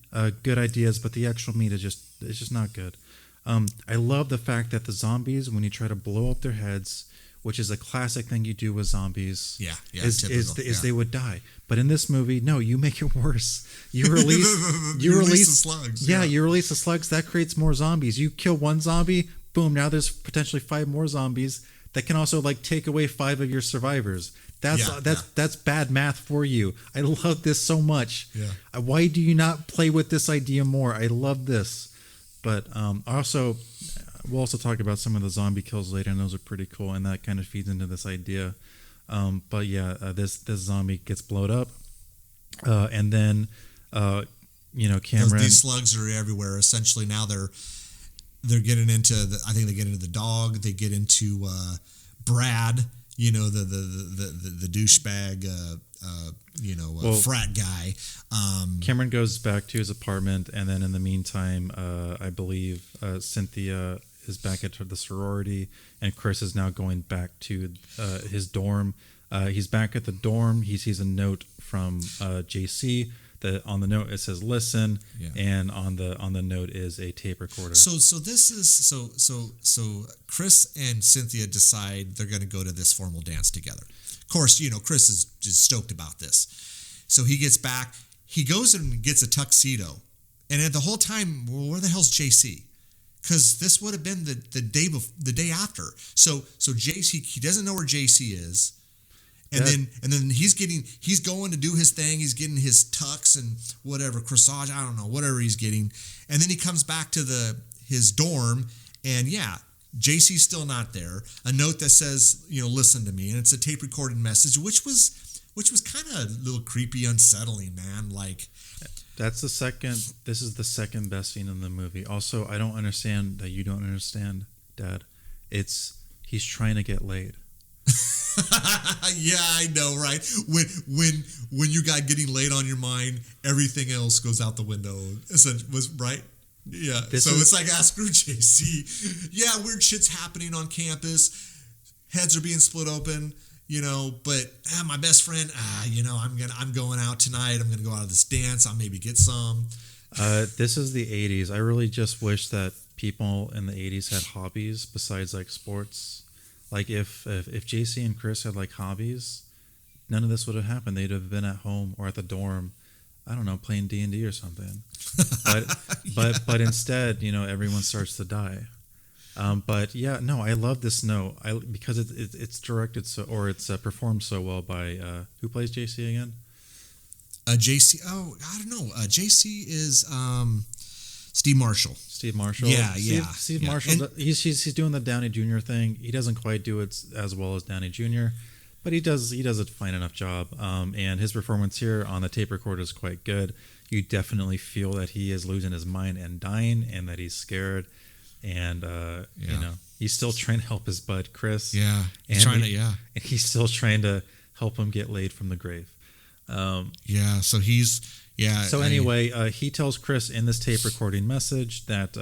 good ideas, but the actual meat is just not good. I love the fact that the zombies, when you try to blow up their heads, which is a classic thing you do with zombies, is they would die. But in this movie, no, you make it worse. You release the slugs. Yeah, you release the slugs. That creates more zombies. You kill one zombie, boom. Now there's potentially 5 more zombies that can also take away 5 of your survivors. That's bad math for you. I love this so much. Yeah. Why do you not play with this idea more? I love this. But we'll also talk about some of the zombie kills later, and those are pretty cool, and that kind of feeds into this idea. But yeah, this zombie gets blown up, and then Cameron. These slugs are everywhere. Essentially, now they're getting into I think they get into the dog. They get into Brad. The douchebag. Frat guy. Cameron goes back to his apartment, and then in the meantime, I believe Cynthia is back at the sorority, and Chris is now going back to his dorm. He's back at the dorm. He sees a note from JC. That on the note it says "listen," and on the note is a tape recorder. So this is so Chris and Cynthia decide they're going to go to this formal dance together. Of course, Chris is just stoked about this. So he gets back. He goes and gets a tuxedo, and at the whole time, well, where the hell's JC? Because this would have been the day after. So JC, he doesn't know where JC is. And then he's going to do his thing. He's getting his tux and whatever, corsage, I don't know, whatever he's getting. And then he comes back to his dorm, and JC's still not there. A note that says, listen to me, and it's a tape recorded message, which was kind of a little creepy, unsettling, man. Like, this is the second best scene in the movie. Also, I don't understand that you don't understand, Dad. He's trying to get laid. Yeah, I know, right? When you got getting laid on your mind, everything else goes out the window. Was right? Yeah. It's like, screw JC. Yeah, weird shit's happening on campus. Heads are being split open. But my best friend, I'm going out tonight. I'm gonna go out of this dance. I'll maybe get some. This is the 80s. I really just wish that people in the 80s had hobbies besides like sports. Like if JC and Chris had like hobbies, none of this would have happened. They'd have been at home or at the dorm, I don't know, playing D&D or something. But instead, everyone starts to die. I love this note. Because it's directed it's performed so well by who plays JC again? JC. Oh, I don't know. JC is Steve Marshall. Steve Marshall. Yeah. Steve Marshall. And he's doing the Downey Jr. thing. He doesn't quite do it as well as Downey Jr., but he does a fine enough job. And his performance here on the tape recorder is quite good. You definitely feel that he is losing his mind and dying, and that he's scared. And he's still trying to help his bud Chris. Yeah, and he's still trying to help him get laid from the grave. So he's. Yeah. So anyway, he tells Chris in this tape recording message that,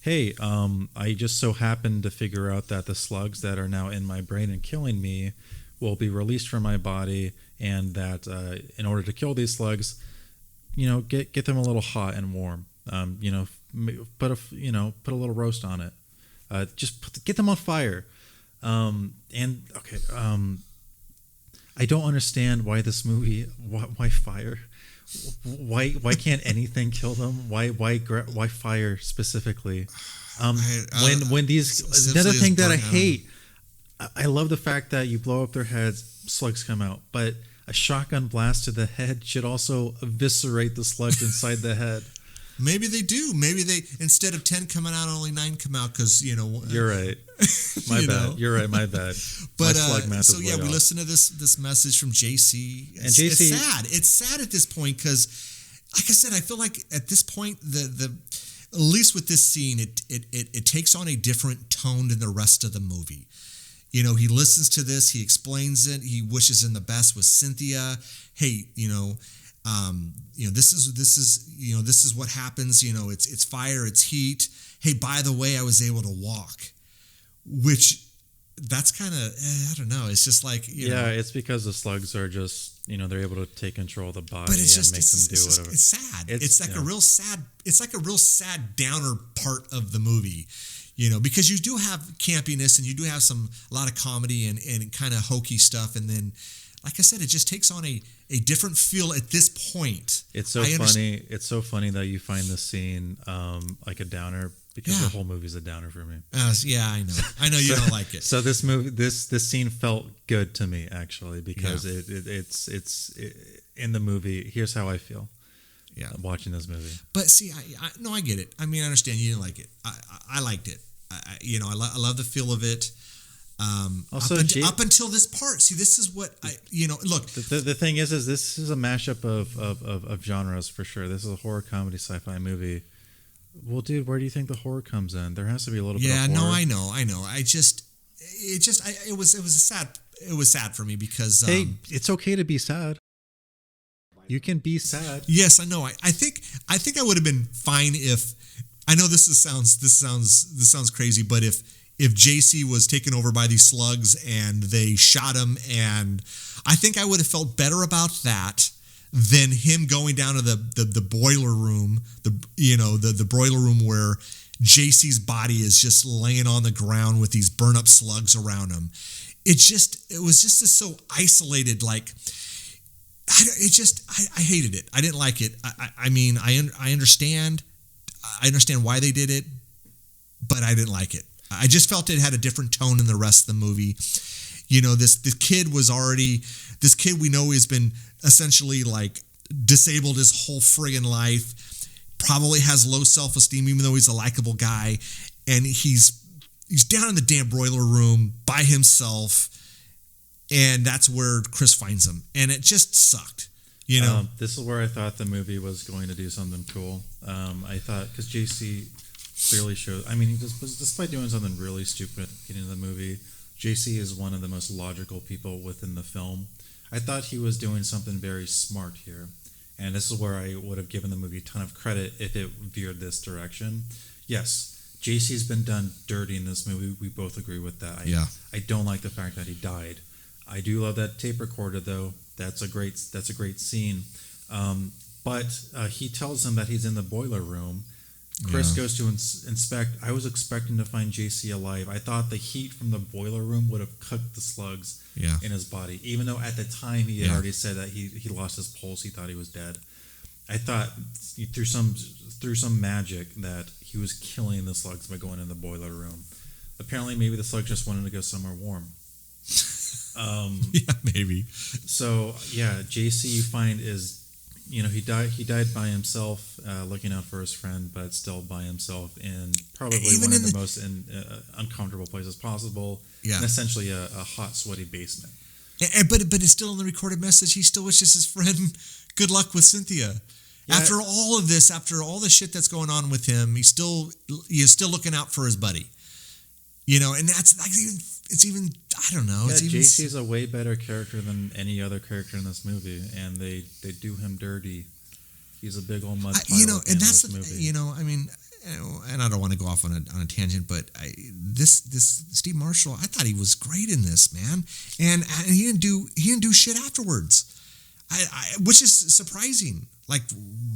hey, I just so happened to figure out that the slugs that are now in my brain and killing me will be released from my body, and that in order to kill these slugs, get them a little hot and warm. Put a little roast on it. Get them on fire. I don't understand why this movie. Why fire? Why can't anything kill them? Why fire specifically? When these another thing that I hate. I love the fact that you blow up their heads, slugs come out, but a shotgun blast to the head should also eviscerate the slugs inside the head. Maybe they do. Maybe they, instead of 10 coming out, only 9 come out because, You're right. My bad. You're right. My bad. But we listen to this message from JC. And JC, it's sad. It's sad at this point because, like I said, I feel like at this point, the at least with this scene, it takes on a different tone than the rest of the movie. He listens to this, he explains it, he wishes him the best with Cynthia. Hey, this is what happens. It's fire, it's heat. Hey, by the way, I was able to walk, which that's kind of, I don't know. It's just like, it's because the slugs are just, they're able to take control of the body and make them do whatever. It's sad. It's like a real sad downer part of the movie. Because you do have campiness and you do have a lot of comedy and kind of hokey stuff. And then, like I said, it just takes on a different feel at this point. It's so funny. It's so funny that you find this scene like a downer, because the whole movie's a downer for me. I know. I know you don't like it. So this movie, this scene felt good to me actually, because it's in the movie. Here's how I feel. Yeah, watching this movie. But see, I get it. I mean, I understand you didn't like it. I liked it. I love the feel of it. Also, up until this part, see, this is what look. The thing is this is a mashup of genres for sure. This is a horror comedy sci-fi movie. Well, dude, where do you think the horror comes in? There has to be a little bit of horror. Yeah, no, I know. It was sad for me because hey, it's okay to be sad. You can be sad. Yes, I know. I think I would have been fine if I know this sounds crazy, but if JC was taken over by these slugs and they shot him, and I think I would have felt better about that than him going down to the boiler room, the boiler room where JC's body is just laying on the ground with these burn up slugs around him. It was just so isolated. Like, I hated it. I didn't like it. I mean, I understand why they did it, but I didn't like it. I just felt it had a different tone than the rest of the movie. You know, this kid we know has been essentially like disabled his whole friggin' life, probably has low self-esteem, even though he's a likable guy. And he's down in the damn boiler room by himself. And that's where Chris finds him. And it just sucked. You know, this is where I thought the movie was going to do something cool. I thought, because JC clearly showed, I mean, despite doing something really stupid at the beginning of the movie, JC is one of the most logical people within the film. I thought he was doing something very smart here. And this is where I would have given the movie a ton of credit if it veered this direction. Yes, JC's been done dirty in this movie. We both agree with that. I don't like the fact that he died. I do love that tape recorder, though. That's a great scene. But he tells him that he's in the boiler room. Chris goes to inspect. I was expecting to find JC alive. I thought the heat from the boiler room would have cooked the slugs in his body, even though at the time he had already said that he lost his pulse. He thought he was dead. I thought through some magic that he was killing the slugs by going in the boiler room. Apparently, maybe the slugs just wanted to go somewhere warm. Yeah, maybe. So yeah, JC you find is, you know, he died by himself, looking out for his friend, but still by himself in probably one of the most uncomfortable places possible. Yeah, and essentially a hot, sweaty basement. But it's still in the recorded message. He still wishes his friend good luck with Cynthia. Yeah. After all of this, after all the shit that's going on with him, he's still looking out for his buddy. You know, and that's like it's even I don't know. Yeah, it's even, JC's a way better character than any other character in this movie, and they do him dirty. He's a big old mud pile. You know, and that's the movie. You know, I mean, and I don't want to go off on a tangent, but this Steve Marshall, I thought he was great in this, man, and he didn't do shit afterwards, which is surprising. Like,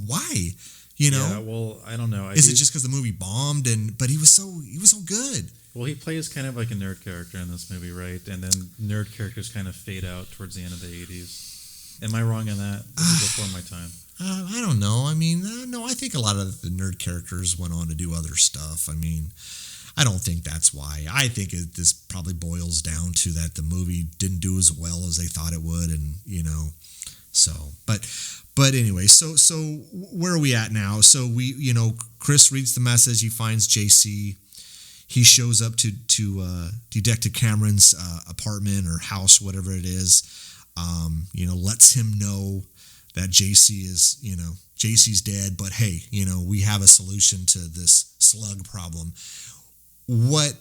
why? You know? Yeah, well, I don't know. Is it just because the movie bombed? But he was so good. Well, he plays kind of like a nerd character in this movie, right? And then nerd characters kind of fade out towards the end of the 80s. Am I wrong on that? This is before my time. I don't know. I mean, no, I think a lot of the nerd characters went on to do other stuff. I mean, I don't think that's why. I think this probably boils down to that the movie didn't do as well as they thought it would, and you know, so. But anyway, so where are we at now? So Chris reads the message. He finds JC. He shows up to Detective Cameron's apartment or house, whatever it is. Lets him know that JC's dead, but hey, we have a solution to this slug problem. What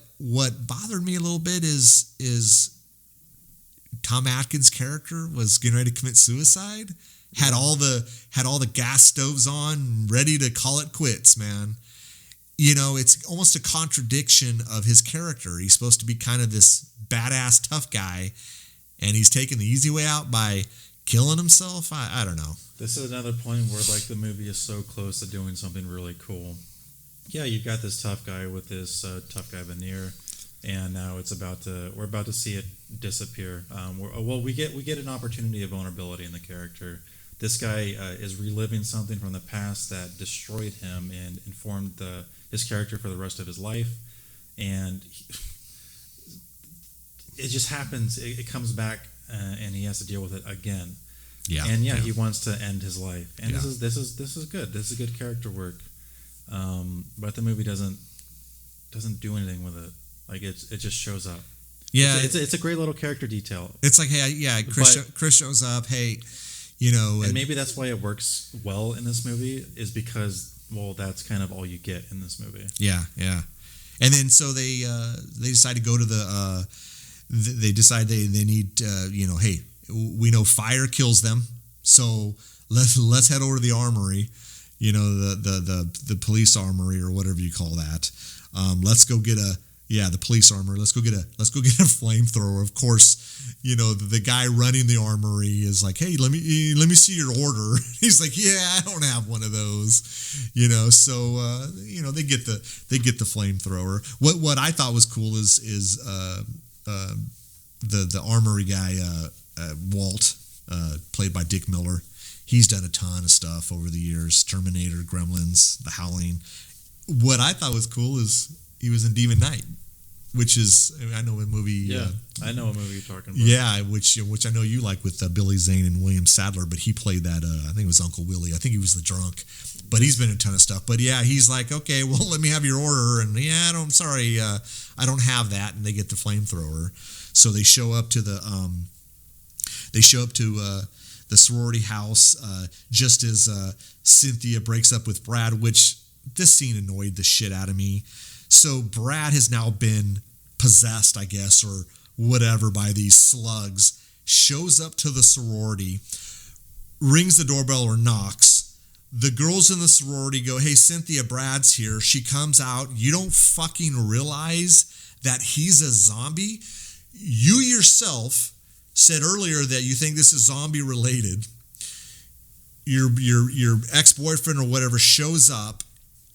bothered me a little bit is Tom Atkins' character was getting ready to commit suicide. Had all the gas stoves on, ready to call it quits, man. It's almost a contradiction of his character. He's supposed to be kind of this badass tough guy, and he's taking the easy way out by killing himself. I don't know. This is another point where like the movie is so close to doing something really cool. Yeah, you've got this tough guy with this tough guy veneer, and now we're about to see it disappear. We get an opportunity of vulnerability in the character. This guy is reliving something from the past that destroyed him and informed his character for the rest of his life, and it just happens. It comes back, and he has to deal with it again. Yeah, and he wants to end his life, and this is good. This is good character work, but the movie doesn't do anything with it. Like it just shows up. Yeah, it's a great little character detail. It's like, hey, Chris shows up. Hey. And maybe that's why it works well in this movie, is because, well, that's kind of all you get in this movie. Yeah. And then so they decide to go to they decide they need, hey, we know fire kills them, so let's head over to the armory, the police armory or whatever you call that. Let's go get the police armor. Let's go get a flamethrower. Of course, the guy running the armory is like, hey, let me see your order. He's like, yeah, I don't have one of those. So they get the flamethrower. What I thought was cool is the armory guy, Walt, played by Dick Miller. He's done a ton of stuff over the years: Terminator, Gremlins, The Howling. What I thought was cool is he was in Demon Knight, which is, I know a movie. Yeah, I know a movie you're talking about. Yeah, which I know you like, with Billy Zane and William Sadler, but he played that. I think it was Uncle Willie. I think he was the drunk, but he's been in a ton of stuff. But yeah, he's like, okay, well, let me have your order, and I don't have that, and they get the flamethrower. So they show up to the sorority house just as Cynthia breaks up with Brad, which this scene annoyed the shit out of me. So Brad has now been possessed, I guess, or whatever, by these slugs, shows up to the sorority, rings the doorbell or knocks. The girls in the sorority go, hey, Cynthia, Brad's here. She comes out. You don't fucking realize that he's a zombie? You yourself said earlier that you think this is zombie related. Your ex-boyfriend or whatever shows up,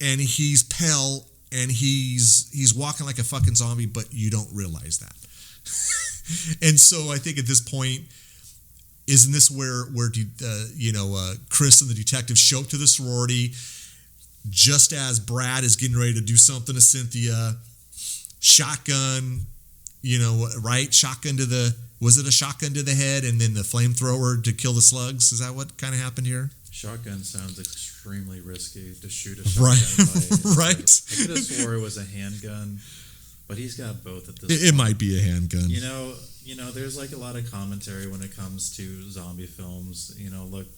and he's pale and he's walking like a fucking zombie, but you don't realize that. And so I think at this point, isn't this where Chris and the detective show up to the sorority just as Brad is getting ready to do something to Cynthia? Shotgun, right? Was it a shotgun to the head and then the flamethrower to kill the slugs? Is that what kind of happened here? Shotgun sounds extremely risky to shoot a shotgun. Right. I could have swore it was a handgun, but he's got both at this point. It might be a handgun. There's like a lot of commentary when it comes to zombie films.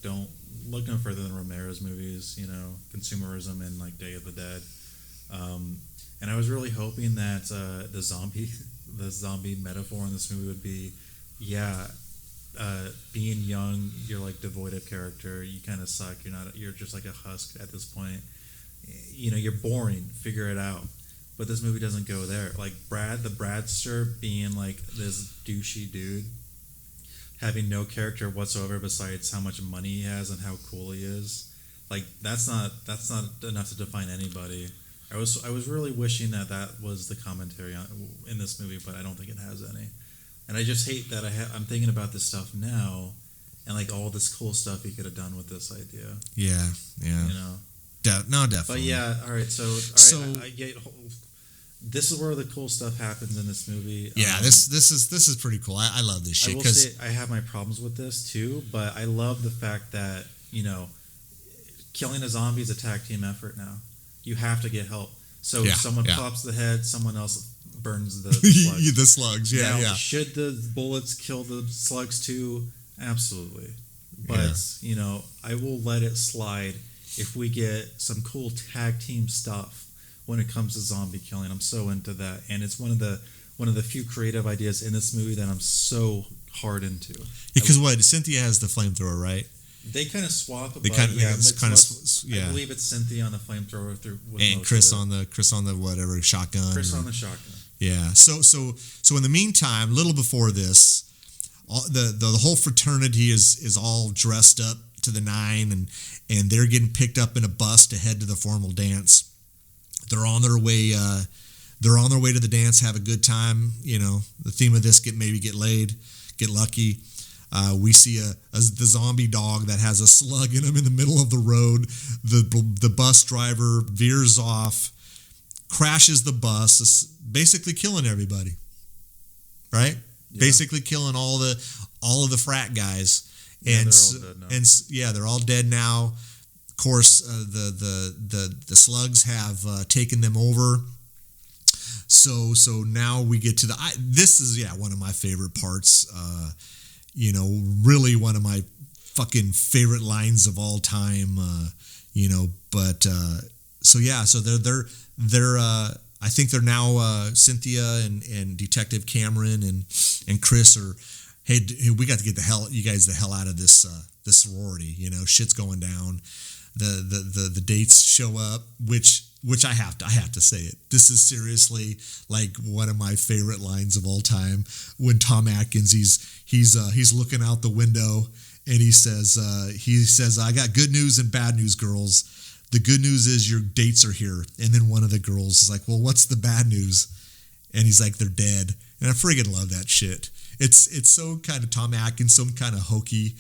Don't look no further than Romero's movies. Consumerism and like Day of the Dead. And I was really hoping that the zombie metaphor in this movie would be, being young, you're like devoid of character. You kind of suck. You're just like a husk at this point. You're boring. Figure it out. But this movie doesn't go there. Like the Bradster being like this douchey dude, having no character whatsoever besides how much money he has and how cool he is. Like that's not enough to define anybody. I was really wishing that was the commentary in this movie, but I don't think it has any. And I just hate that I'm thinking about this stuff now, and like all this cool stuff he could have done with this idea. Yeah. No, definitely. But yeah, all right. So I get. This is where the cool stuff happens in this movie. Yeah, this is pretty cool. I love this shit. I will say I have my problems with this too, but I love the fact that killing a zombie is a tag team effort now. You have to get help. So someone pops the head, someone else burns the slugs. The slugs, yeah. Should the bullets kill the slugs too? Absolutely. But, I will let it slide if we get some cool tag team stuff when it comes to zombie killing. I'm so into that. And it's one of the few creative ideas in this movie that I'm so hard into. Because Cynthia has the flamethrower, right? They kind of swap. I believe it's Cynthia on the flamethrower and Chris on the whatever shotgun. On the shotgun. Yeah. So in the meantime, a little before this, the whole fraternity is all dressed up to the nine, and they're getting picked up in a bus to head to the formal dance. They're on their way. They're on their way to the dance, have a good time. The theme of this: get laid, get lucky. We see the zombie dog that has a slug in him in the middle of the road. The bus driver veers off, crashes the bus, basically killing everybody. Right? Yeah. Basically killing all of the frat guys. Yeah, they're all dead now. Of course, the slugs have taken them over. So now we get to this is one of my favorite parts. Really one of my fucking favorite lines of all time. So they're I think they're now Cynthia and Detective Cameron and Chris are, hey, we got to get you guys the hell out of this sorority. Shit's going down. the dates show up, which I have to say it. This is seriously like one of my favorite lines of all time. When Tom Atkins he's looking out the window and he says I got good news and bad news, girls. The good news is your dates are here. And then one of the girls is like, well, what's the bad news? And he's like, they're dead. And I friggin' love that shit. It's so kind of Tom Atkins, some kind of hokey,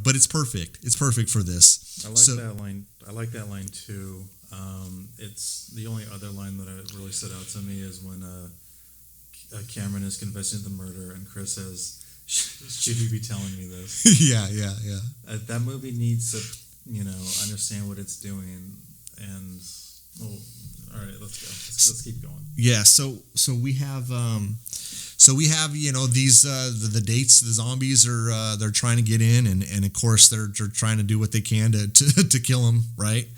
but it's perfect. It's perfect for this. I like that line. I like that line too. It's the only other line that really stood out to me is when Cameron is confessing the murder and Chris says, "Should you be telling me this?" Yeah. That movie needs to, understand what it's doing. And all right, let's go. Let's keep going. Yeah. So we have. These the dates, the zombies are they're trying to get in, and of course they're trying to do what they can to kill them, right?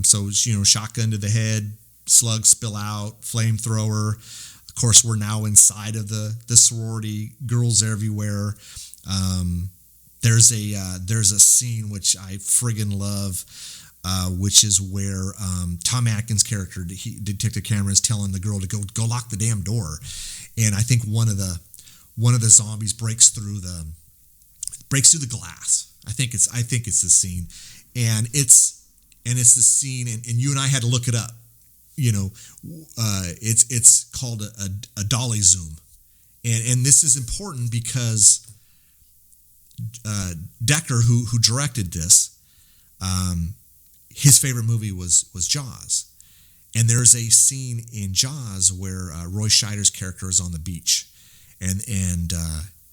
So shotgun to the head, slugs spill out, flamethrower. Of course, we're now inside of the sorority, girls everywhere. There's a scene which I friggin' love, which is where Tom Atkins' character, Detective Cameron, is telling the girl to go lock the damn door. And I think one of the zombies breaks through the glass. I think it's the scene, and it's the scene, and you and I had to look it up. It's called a dolly zoom, and this is important because Decker, who directed this, his favorite movie was Jaws. And there's a scene in Jaws where Roy Scheider's character is on the beach, and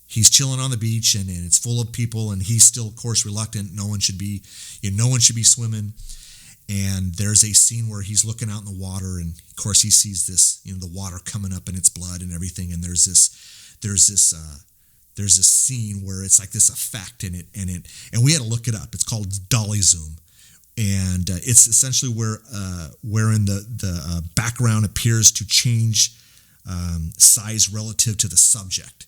he's chilling on the beach, and it's full of people, and he's still, of course, reluctant. No one should be swimming. And there's a scene where he's looking out in the water, and of course he sees this, the water coming up in its blood and everything. And there's this scene where it's like this effect in it, and we had to look it up. It's called dolly zoom. And it's essentially wherein the background appears to change size relative to the subject.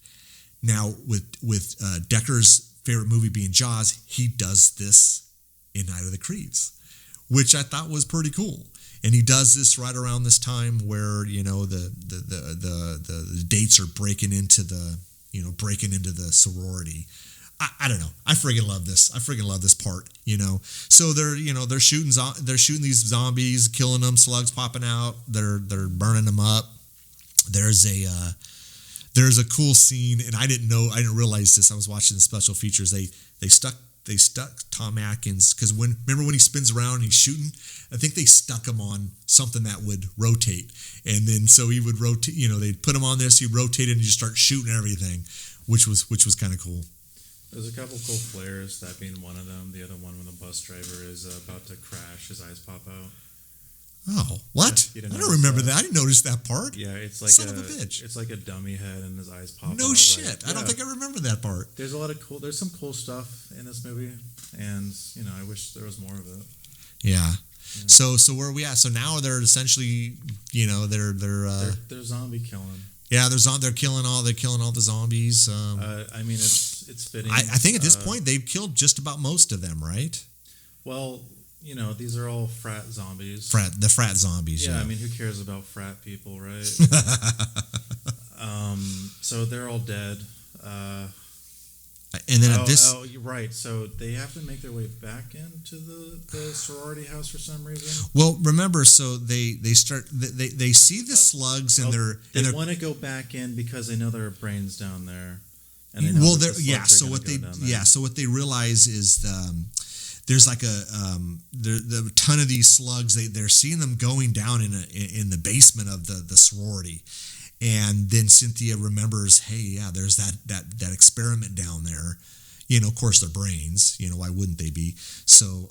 Now, with Decker's favorite movie being Jaws, he does this in Night of the Creeps, which I thought was pretty cool. And he does this right around this time where the dates are breaking into the sorority. I don't know. I friggin' love this. I friggin' love this part. So they're shooting these zombies, killing them, slugs popping out. They're burning them up. There's a cool scene, and I didn't realize this. I was watching the special features. They stuck Tom Atkins, because remember when he spins around and he's shooting, I think they stuck him on something that would rotate, and then so he would rotate. They'd put him on this, he'd rotate it, and just start shooting everything, which was kind of cool. There's a couple cool flares, that being one of them. The other one when the bus driver is about to crash, his eyes pop out. Oh, what? I don't remember that. I didn't notice that part. Yeah, it's like son of a bitch. It's like a dummy head and his eyes pop out. No shit. Right? I don't think I remember that part. There's some cool stuff in this movie, and I wish there was more of it. Yeah. So where are we at? So now they're essentially, they're zombie killing. Yeah, they're killing all the zombies. I mean, it's fitting. I think at this point they've killed just about most of them, right? Well, these are all frat zombies. The frat zombies. Yeah. I mean, who cares about frat people, right? So they're all dead. And then you're right. So they have to make their way back into the sorority house for some reason. Well, remember, so they see the slugs and they want to go back in because they know there are brains down there. And they know So what they realize is there's like the ton of these slugs. They're seeing them going down in the basement of the sorority. And then Cynthia remembers, hey, yeah, there's that experiment down there. Of course, they're brains. Why wouldn't they be? So,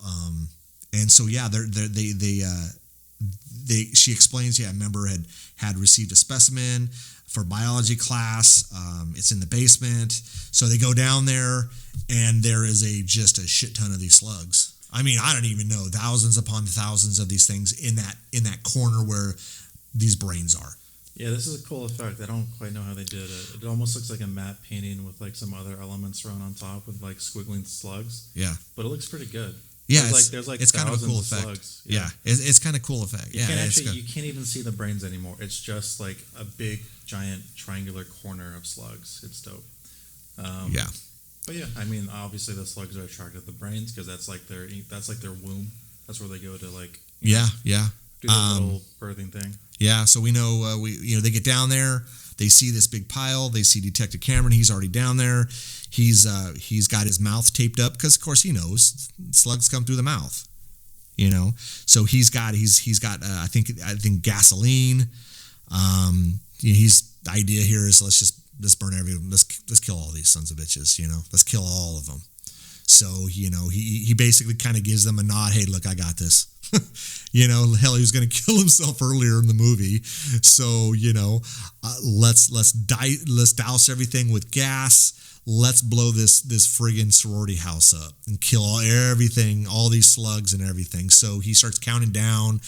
she explains, yeah, a member had received a specimen for biology class. It's in the basement. So they go down there, and there is just a shit ton of these slugs. I mean, I don't even know, thousands upon thousands of these things in that corner where these brains are. Yeah, this is a cool effect. I don't quite know how they did it. It almost looks like a matte painting with like some other elements thrown on top with like squiggling slugs. Yeah. But it looks pretty good. Yeah, there's like it's kind of a cool thousands effect. slugs. Yeah, it's kind of cool effect. You Yeah, can't it's actually, good. you can't even see the brains anymore. It's just like a big, giant, triangular corner of slugs. It's dope. Yeah. But yeah, I mean, obviously the slugs are attracted to the brains because that's like their womb. That's where they go to like Yeah. do their little birthing thing. Yeah, so we know they get down there. They see this big pile. They see Detective Cameron. He's already down there. He's got his mouth taped up because of course he knows slugs come through the mouth. So he's got I think gasoline. The idea here is let's burn let's kill all these sons of bitches. Let's kill all of them. So he basically kind of gives them a nod. Hey, look, I got this. Hell, he was going to kill himself earlier in the movie. So let's douse everything with gas. Let's blow this friggin' sorority house up and kill everything, all these slugs and everything. So he starts counting down.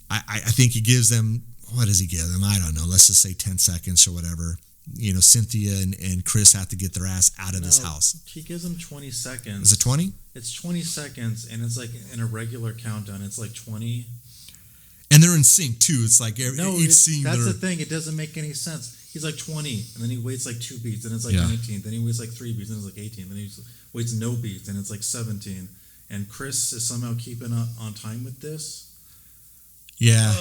I think he gives them, what does he give them? I don't know. Let's just say 10 seconds or whatever. Cynthia and Chris have to get their ass out of this house. He gives them 20 seconds. Is it 20? It's 20 seconds, and it's like in a regular countdown. It's like 20. And they're in sync too. It's like each scene. That's the thing. It doesn't make any sense. He's like 20, and then he waits like 2 beats, and it's like 19. Then he waits like 3 beats, and it's like 18. Then he waits no beats, and it's like 17. And Chris is somehow keeping on time with this. Yeah.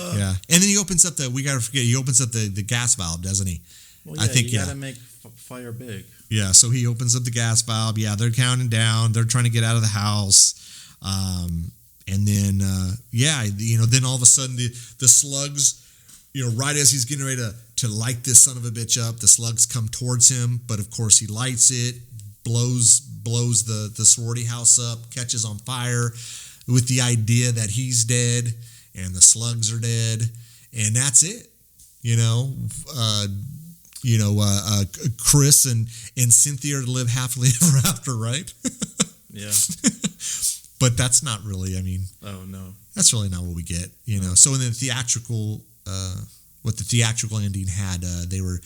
And then he opens up we gotta forget, he opens up the gas valve, doesn't he? Well, yeah, you gotta make fire big. Yeah, so he opens up the gas valve. Yeah, they're counting down. They're trying to get out of the house. And then, then all of a sudden the slugs, right as he's getting ready to light this son of a bitch up, the slugs come towards him. But of course he lights it, blows the sorority house up, catches on fire with the idea that he's dead and the slugs are dead. And that's it. Chris and Cynthia are to live happily ever after, right? Yeah. But that's not really, oh no, that's really not what we get, So in the theatrical, what the theatrical ending had, they were,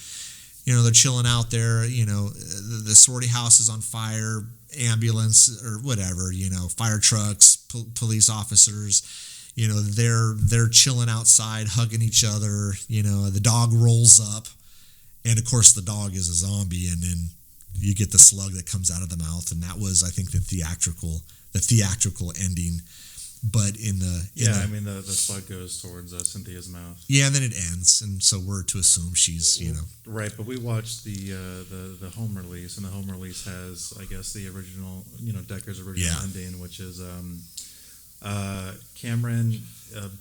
they're chilling out there, the sorority house is on fire, ambulance or whatever, fire trucks, police officers, they're chilling outside, hugging each other, the dog rolls up. And of course, the dog is a zombie, and then you get the slug that comes out of the mouth, and that was, I think, the theatrical ending. But the slug goes towards Cynthia's mouth. Yeah, and then it ends, and so we're to assume she's, right. But we watched the home release, and the home release has, I guess, the original, Decker's original ending, which is Cameron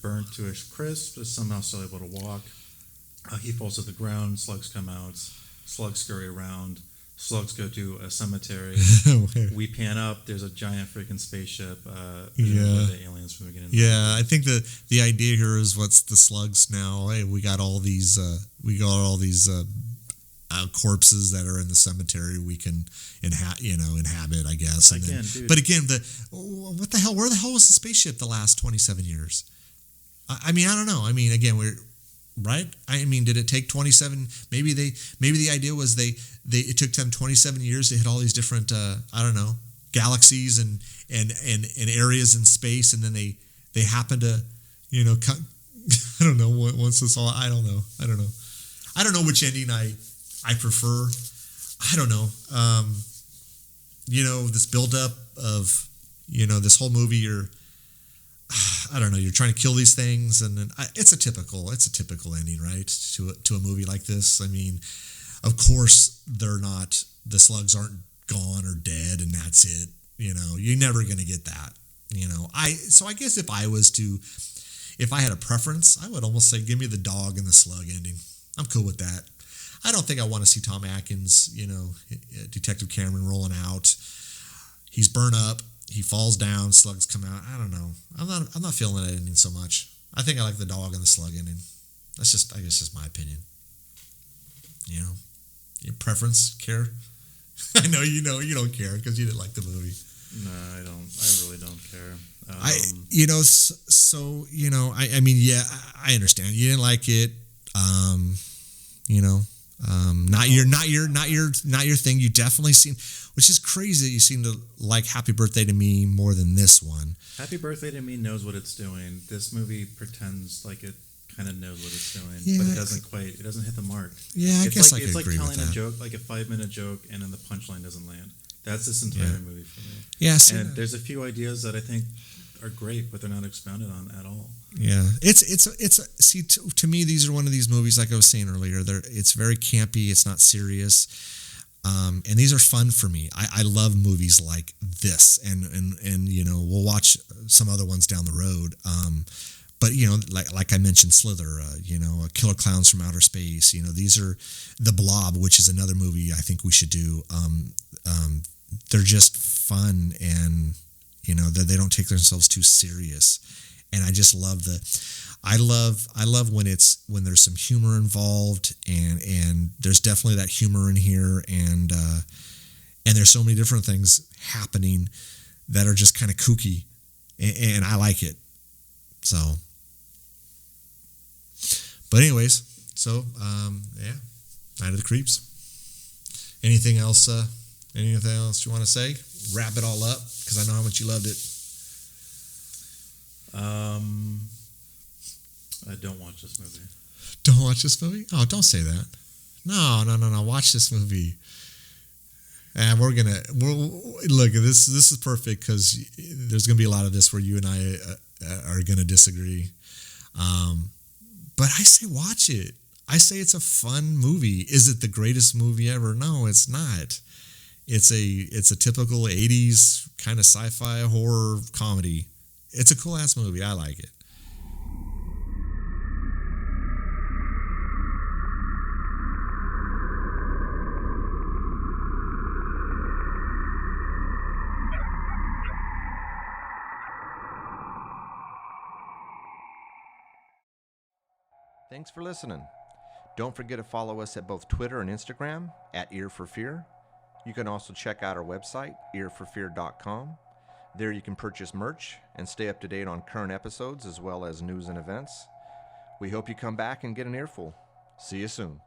burnt to a crisp, is somehow still able to walk. He falls to the ground, slugs come out, slugs scurry around, slugs go to a cemetery. We pan up, there's a giant freaking spaceship. The aliens from the beginning. Yeah, I think the idea here is what's the slugs now? Hey, we got all these corpses that are in the cemetery we can inhabit, I guess. And but again, what the hell? Where the hell was the spaceship the last 27 years? I don't know. Again, we're right. Did it take 27? Maybe the idea was it took them 27 years to hit all these different galaxies and areas in space, and then they happen to cut. I don't know. Once this all, I don't know. I don't know which ending I prefer. I don't know. This buildup of this whole movie. You're trying to kill these things, and then it's a typical ending, right? To a movie like this. Of course the slugs aren't gone or dead, and that's it. You're never gonna get that. I guess if I had a preference, I would almost say give me the dog and the slug ending. I'm cool with that. I don't think I want to see Tom Atkins, Detective Cameron rolling out. He's burnt up. He falls down. Slugs come out. I don't know. I'm not feeling that ending so much. I think I like the dog and the slug ending. I guess just my opinion. Your preference, care? I know you don't care because you didn't like the movie. No, I don't. I really don't care. I understand you didn't like it. Not your thing. You definitely seem, which is crazy that you seem to like Happy Birthday to Me more than this one. Happy Birthday to Me knows what it's doing. This movie pretends like it kind of knows what it's doing, Yeah. but it doesn't hit the mark. Yeah, I guess I could it's like agree with telling a that. joke, like a 5-minute joke, and then the punchline doesn't land. That's this entire movie for me. Yeah, and there's a few ideas that I think are great, but they're not expounded on at all. Yeah, it's see to me these are one of these movies like I was saying earlier. It's very campy. It's not serious, and these are fun for me. I love movies like this, and you know we'll watch some other ones down the road. But you know, like I mentioned, Slither, you know, Killer Clowns from Outer Space. You know, these are The Blob, which is another movie I think we should do. They're just fun, and you know that they don't take themselves too serious. And I just love I love when there's some humor involved, and there's definitely that humor in here, and there's so many different things happening that are just kind of kooky, and I like it. So, but anyways, so yeah, Night of the Creeps. Anything else? Anything else you want to say? Wrap it all up because I know how much you loved it. I don't watch this movie. Don't watch this movie? Oh, don't say that. No. Watch this movie. And we're look. This is perfect because there's gonna be a lot of this where you and I are gonna disagree. But I say watch it. I say it's a fun movie. Is it the greatest movie ever? No, it's not. It's a typical 80s kind of sci-fi horror comedy. It's a cool ass movie. I like it. Thanks for listening. Don't forget to follow us at both Twitter and Instagram at Ear for Fear. You can also check out our website, earforfear.com. There you can purchase merch and stay up to date on current episodes as well as news and events. We hope you come back and get an earful. See you soon.